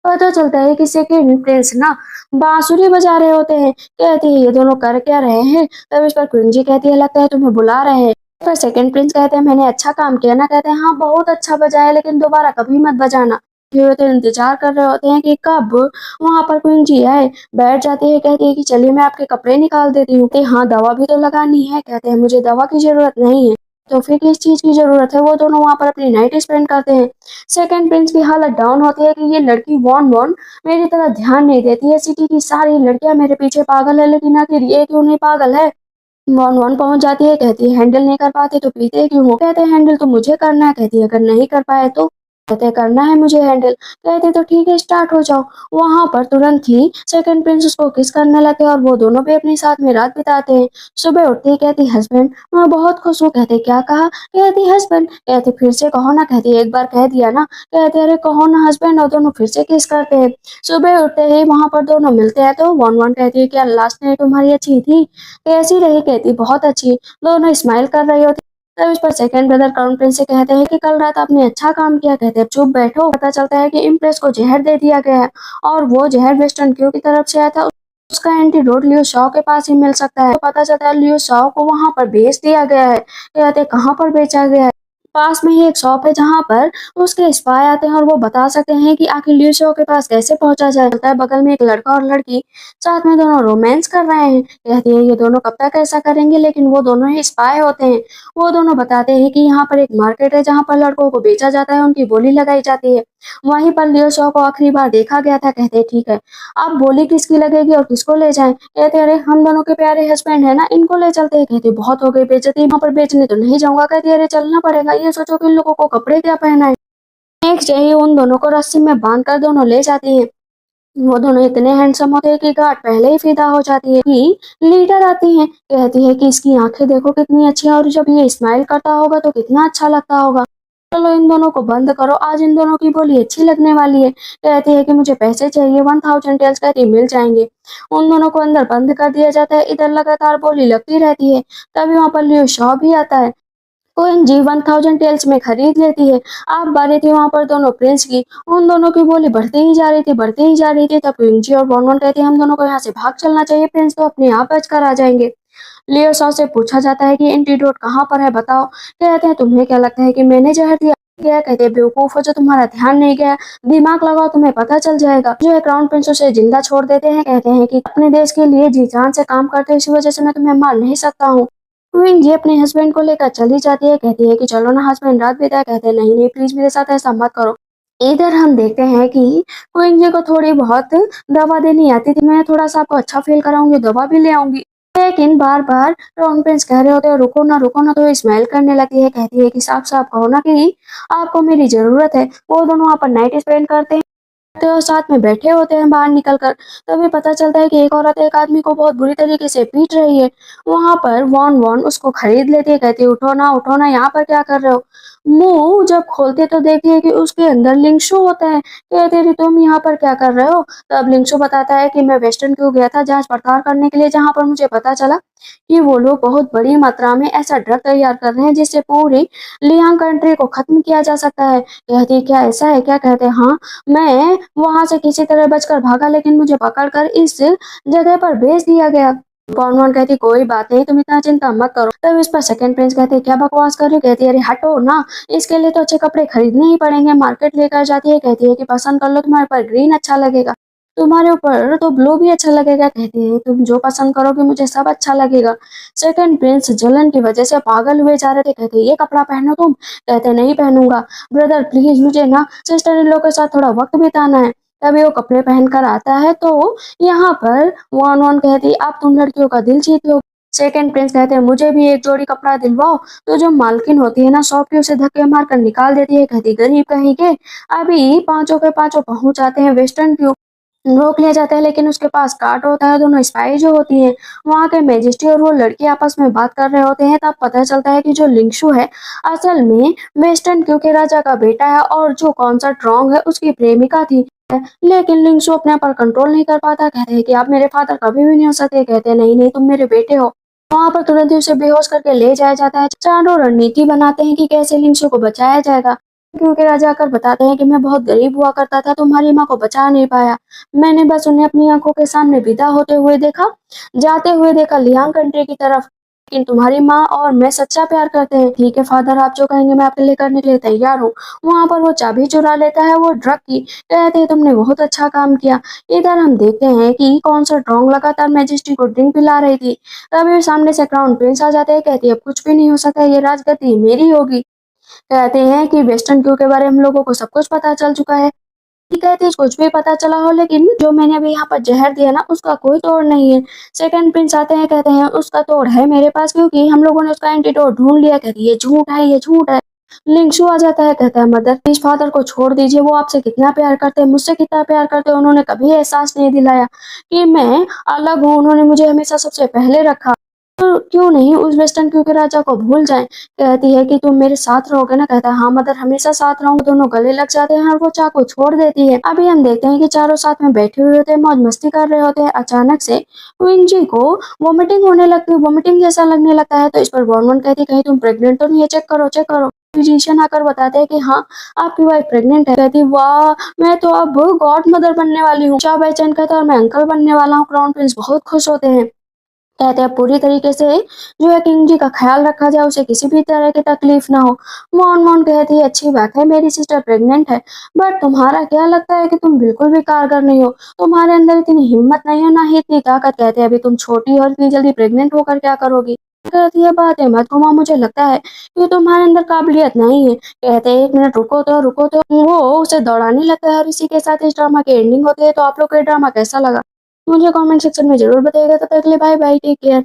पता चलता है कि सेकंड प्रिंस ना बांसुरी बजा रहे होते हैं। कहती है ये दोनों कर क्या रहे हैं? तब इस पर क्विंजी कहती है लगता है तुम्हें बुला रहे हैं। पर सेकंड प्रिंस कहते हैं मैंने अच्छा काम किया ना। कहते हैं हाँ बहुत अच्छा बजाया लेकिन दोबारा कभी मत बजाना। ये तो इंतजार कर रहे होते हैं कि कब वहां पर क्विंजी आए। बैठ जाती है, कहती है कि चलिए मैं आपके कपड़े निकाल देती हूँ। कहते हाँ दवा भी तो लगानी है। कहते हैं मुझे दवा की जरूरत नहीं है। तो फिर किस चीज की जरूरत है? वो दोनों वहां पर अपनी नाइट स्पेंड करते हैं। सेकंड प्रिंस की हालत डाउन होती है कि ये लड़की वॉन वॉन मेरी तरह ध्यान नहीं देती है। सिटी की सारी लड़कियां मेरे पीछे पागल है लेकिन आखिर ये क्यों नहीं पागल है? वॉन वॉन पहुंच जाती है, कहती है हैंडल नहीं कर पाते तो पीते क्यों हो? कहते हैं हैंडल तो मुझे करना है। कहती है अगर नहीं कर पाए तो? कहते हैं करना है मुझे हैंडल। कहते तो ठीक है स्टार्ट हो जाओ। वहां पर तुरंत ही सेकंड प्रिंस उसको किस करने लगे और वो दोनों भी अपनी साथ में रात बिताते हैं। सुबह उठती है, कहती हस्बैंड मैं बहुत खुश हूँ। कहते क्या कहा? कहती हस्बैंड। कहते फिर से कहो ना। कहती एक बार कह दिया ना। कहते अरे कहो ना हस्बैंड। और दोनों फिर से किस करते हैं। सुबह उठते ही वहां पर दोनों मिलते हैं तो वन वन कहती है क्या लास्ट नाइट तुम्हारी अच्छी थी? कैसी रही? कहती बहुत अच्छी। दोनों स्माइल कर रही होती तब इस पर सेकंड ब्रदर क्राउन प्रिंस से कहते हैं कि कल रात आपने अच्छा काम किया। कहते हैं चुप बैठो। पता चलता है कि इम्प्रेस को जहर दे दिया गया है और वो जहर वेस्टर्न क्यू की तरफ से आया था। उसका एंटीडोट लियो शॉ के पास ही मिल सकता है। तो पता चलता है लियो शॉ को वहां पर बेच दिया गया है। कहते हैं कहाँ पर बेचा गया है। पास में ही एक शॉप है जहाँ पर उसके स्पाई आते हैं और वो बता सकते हैं कि आखिर लियो शॉ के पास कैसे पहुंचा जाए। चलता है बगल में एक लड़का और लड़की साथ में दोनों रोमांस कर रहे हैं। कहती है ये दोनों कब तक ऐसा करेंगे, लेकिन वो दोनों ही स्पाई होते हैं। वो दोनों बताते हैं कि यहाँ पर एक मार्केट है जहाँ पर लड़कों को बेचा जाता है, उनकी बोली लगाई जाती है। वहीं पर लियो शॉ को आखिरी बार देखा गया था। कहते हैं ठीक है, अब बोली किसकी लगेगी और किसको ले जाएं। कहते अरे हम दोनों के प्यारे हस्बैंड है ना, इनको ले चलते हैं। कहते बहुत हो गई बेइज्जती, वहां पर बेचने तो नहीं जाऊंगा। कहती अरे चलना पड़ेगा, ये सोचो कि इन लोगों को कपड़े क्या पहना है। नेक्स्ट डे ही उन दोनों को रस्सी में बांध कर दोनों ले जाती है। वो दोनों इतने हैंडसम होते हैं कि गार्ड पहले ही फिदा हो जाती है। कि लीडर आती है, कहती है कि इसकी आंखें देखो कितनी अच्छी है और जब ये स्माइल करता होगा तो कितना अच्छा लगता होगा। चलो इन दोनों को बंद करो, आज इन दोनों की बोली अच्छी लगने वाली है। कहती है कि मुझे पैसे चाहिए 1000 टेल्स। कहती मिल जाएंगे। उन दोनों को अंदर बंद कर दिया जाता है। इधर लगातार बोली लगती रहती है। तभी वहां पर लियो शॉ भी आता है। क्वीन जी 1000 टेल्स में खरीद लेती है। आप बारी थी वहां पर दोनों प्रिंस की। उन दोनों की बोली बढ़ती ही जा रही थी, बढ़ती ही जा रही थी। तब क्वीन जी और बॉनवन कहती है हम दोनों को यहाँ से भाग चलना चाहिए, प्रिंस तो अपने आप बच कर आ जाएंगे। लियो शॉ से पूछा जाता है कि एंटीडोट कहाँ पर है बताओ। कहते हैं तुम्हें क्या लगता है कि मैंने जहर दिया गया। कहते हैं बेवकूफ हो जो, तुम्हारा ध्यान नहीं गया, दिमाग लगाओ तुम्हें पता चल जाएगा। जो है क्राउन प्रिंस उसे जिंदा छोड़ देते हैं। कहते हैं कि अपने देश के लिए जी जान से काम करते हैं, इसी वजह से मैं तुम्हें मार नहीं सकता हूँ। क्वीन जी अपने हस्बैंड को लेकर चली जाती है। कहती है कि चलो ना हस्बैंड, रात बिताए। कहते हैं नहीं नहीं प्लीज मेरे साथ ऐसा मत करो। इधर हम देखते हैं कि क्वीन जी को थोड़ी बहुत दवा देनी आती थी। मैं थोड़ा सा आपको अच्छा फील कराऊंगी, दवा भी ले आऊंगी। लेकिन बार बार क्राउन प्रिंस कह रहे होते हैं रुको ना रुको ना, तो स्माइल करने लगती है। कहती है कि साफ साफ कहो ना कि आपको मेरी जरूरत है। वो दोनों वहाँ पर नाइट स्पेंड करते हैं तो साथ में बैठे होते हैं बाहर निकल कर। तभी पता चलता है कि एक औरत एक आदमी को बहुत बुरी तरीके से पीट रही है। वहां पर वॉन वॉन उसको खरीद लेती है। कहती है उठो ना यहाँ पर क्या कर रहे हो। मुंह जब खोलते तो देखती है कि उसके अंदर लिंगशु होता है। कहते रही तुम यहाँ पर क्या कर रहे हो। तब लिंगशु बताता है कि मैं वेस्टर्न क्यों गया था जांच पड़ताल करने के लिए, जहाँ पर मुझे पता चला कि वो लोग बहुत बड़ी मात्रा में ऐसा ड्रग तैयार कर रहे हैं जिससे पूरी लियांग कंट्री को खत्म किया जा सकता है। कहती है क्या ऐसा है क्या। कहते हैं हाँ, मैं वहां से किसी तरह बचकर भागा लेकिन मुझे पकड़कर इस जगह पर भेज दिया गया। कौन कहती कोई बात नहीं, तुम इतना चिंता मत करो। तब इस पर सेकंड प्रिंस कहते क्या बकवास कर रही हो। कहती है अरे हटो ना, इसके लिए तो अच्छे कपड़े खरीदने ही पड़ेंगे। मार्केट लेकर जाती है। कहती है कि पसंद कर लो, तुम्हारे पर ग्रीन अच्छा लगेगा, तुम्हारे ऊपर तो ब्लू भी अच्छा लगेगा। कहती है तुम जो पसंद करोगे मुझे सब अच्छा लगेगा। सेकंड प्रिंस जलन की वजह से पागल हुए जा रहे थे। कहते ये कपड़ा पहनो तुम। कहते नहीं पहनूंगा। ब्रदर प्लीज मुझे ना सिस्टर इन लोग के साथ थोड़ा वक्त बिताना है। तभी वो कपड़े पहनकर आता है तो यहाँ पर वन वन कहती आप तुम लड़कियों का दिल जीत लो। सेकंड प्रिंस कहते हैं मुझे भी एक जोड़ी कपड़ा दिलवाओ। तो जो मालकिन होती है ना शॉप की, उसे धक्के मारकर निकाल देती है। कहती गरीब कहीं के। अभी पांचों के पांचों पहुंच जाते हैं वेस्टर्न क्यू। रोक लिया जाता है लेकिन उसके पास कार्ड होता है। दोनों स्पाई जो होती हैं वहां के मैजिस्ट्रेट और वो लड़की आपस में बात कर रहे होते हैं। तब पता चलता है कि जो लिंगशु है असल में वेस्टर्न क्यू के राजा का बेटा है और जो कॉन्सर्ट रॉन्ग है उसकी प्रेमिका थी। लेकिन लिंगशु अपने पर कंट्रोल नहीं कर पाता। कहते हैं कि आप मेरे फादर कभी भी नहीं हो सकते। कहते हैं नहीं नहीं तुम मेरे बेटे हो। वहां पर तुरंत ही उसे बेहोश करके ले जाया जाता है। चारों रणनीति बनाते हैं कि कैसे लिंगशु को बचाया जाएगा। क्योंकि राजा आकर बताते हैं कि मैं बहुत गरीब हुआ करता था, तुम्हारी माँ को बचा नहीं पाया। मैंने बस उन्हें अपनी आंखों के सामने विदा होते हुए देखा, जाते हुए देखा लियांग कंट्री की तरफ। लेकिन तुम्हारी माँ और मैं सच्चा प्यार करते हैं। ठीक है फादर, आप जो कहेंगे मैं आपके लिए करने के लिए तैयार हूँ। वहां पर वो चाबी चुरा लेता है वो ड्रग की। कहते हैं तुमने बहुत अच्छा काम किया। इधर हम देखते हैं कि कौन सा ड्रॉन्ग लगातार मैजेस्टी को ड्रिंक पिला रही थी। तभी सामने से क्राउन प्रिंस आ जाते हैं। कहती है अब कुछ भी नहीं हो सकता, ये राजगद्दी मेरी होगी। कहते हैं कि वेस्टर्न क्यू के बारे में हम लोगों को सब कुछ पता चल चुका है। ये कहते हैं कुछ भी पता चला हो लेकिन जो मैंने अभी यहाँ पर जहर दिया ना उसका कोई तोड़ नहीं है। सेकंड प्रिंस आते हैं। कहते हैं उसका तोड़ है मेरे पास क्योंकि हम लोगों ने उसका एंटीडोट ढूंढ लिया। कहती है ये झूठ है, ये झूठ है। लिंगशु आ जाता है। कहता है मदर प्लीज फादर को छोड़ दीजिए, वो आपसे कितना प्यार करते हैं, मुझसे कितना प्यार करते हैं। उन्होंने कभी एहसास नहीं दिलाया कि मैं अलग हूँ, उन्होंने मुझे हमेशा सबसे पहले रखा। तो क्यों नहीं उस वेस्टर्न क्यू के राजा को भूल जाएं। कहती है कि तुम मेरे साथ रहोगे ना। कहता है हाँ मदर, हमेशा साथ रहूंगा। दोनों गले लग जाते हैं और वो चाकू छोड़ देती है। अभी हम देखते हैं कि चारों साथ में बैठे हुए होते हैं, मौज मस्ती कर रहे होते हैं। अचानक से विंजी को वोमिटिंग होने लगती है, वोमिटिंग जैसा लगने लगता है। तो इस पर वॉर्मन कहती है कहीं तुम प्रेग्नेंट तो नहीं है, चेक करो चेक करो। फिजिशियन आकर बताते हैं कि हाँ आपकी वाइफ प्रेग्नेंट है। कहती वाह, मैं तो अब गॉड मदर बनने वाली हूँ। शाह बैचैन कहता है और मैं अंकल बनने वाला हूँ। क्राउन प्रिंस बहुत खुश होते हैं। कहते हैं पूरी तरीके से जो है किंग जी का ख्याल रखा जाए, उसे किसी भी तरह की तकलीफ ना हो। मॉन मॉन कहती है अच्छी बात है मेरी सिस्टर प्रेग्नेंट है, बट तुम्हारा क्या लगता है कि तुम बिल्कुल भी कारगर नहीं हो। तुम्हारे अंदर इतनी हिम्मत नहीं है, ना ही इतनी ताकत। कहते हैं अभी तुम छोटी हो और इतनी जल्दी प्रेग्नेंट होकर क्या करोगी। कहती है बातें मत घुमाओ, मुझे लगता है कि तुम्हारे अंदर काबिलियत नहीं है। कहते हैं एक मिनट रुको तो वो उसे दौड़ाने लगता है और इसी के साथ इस ड्रामा की एंडिंग होती है। तो आप लोग को ये ड्रामा कैसा लगा मुझे कमेंट सेक्शन में जरूर बताइएगा। तब तक के लिए बाय बाय, टेक केयर।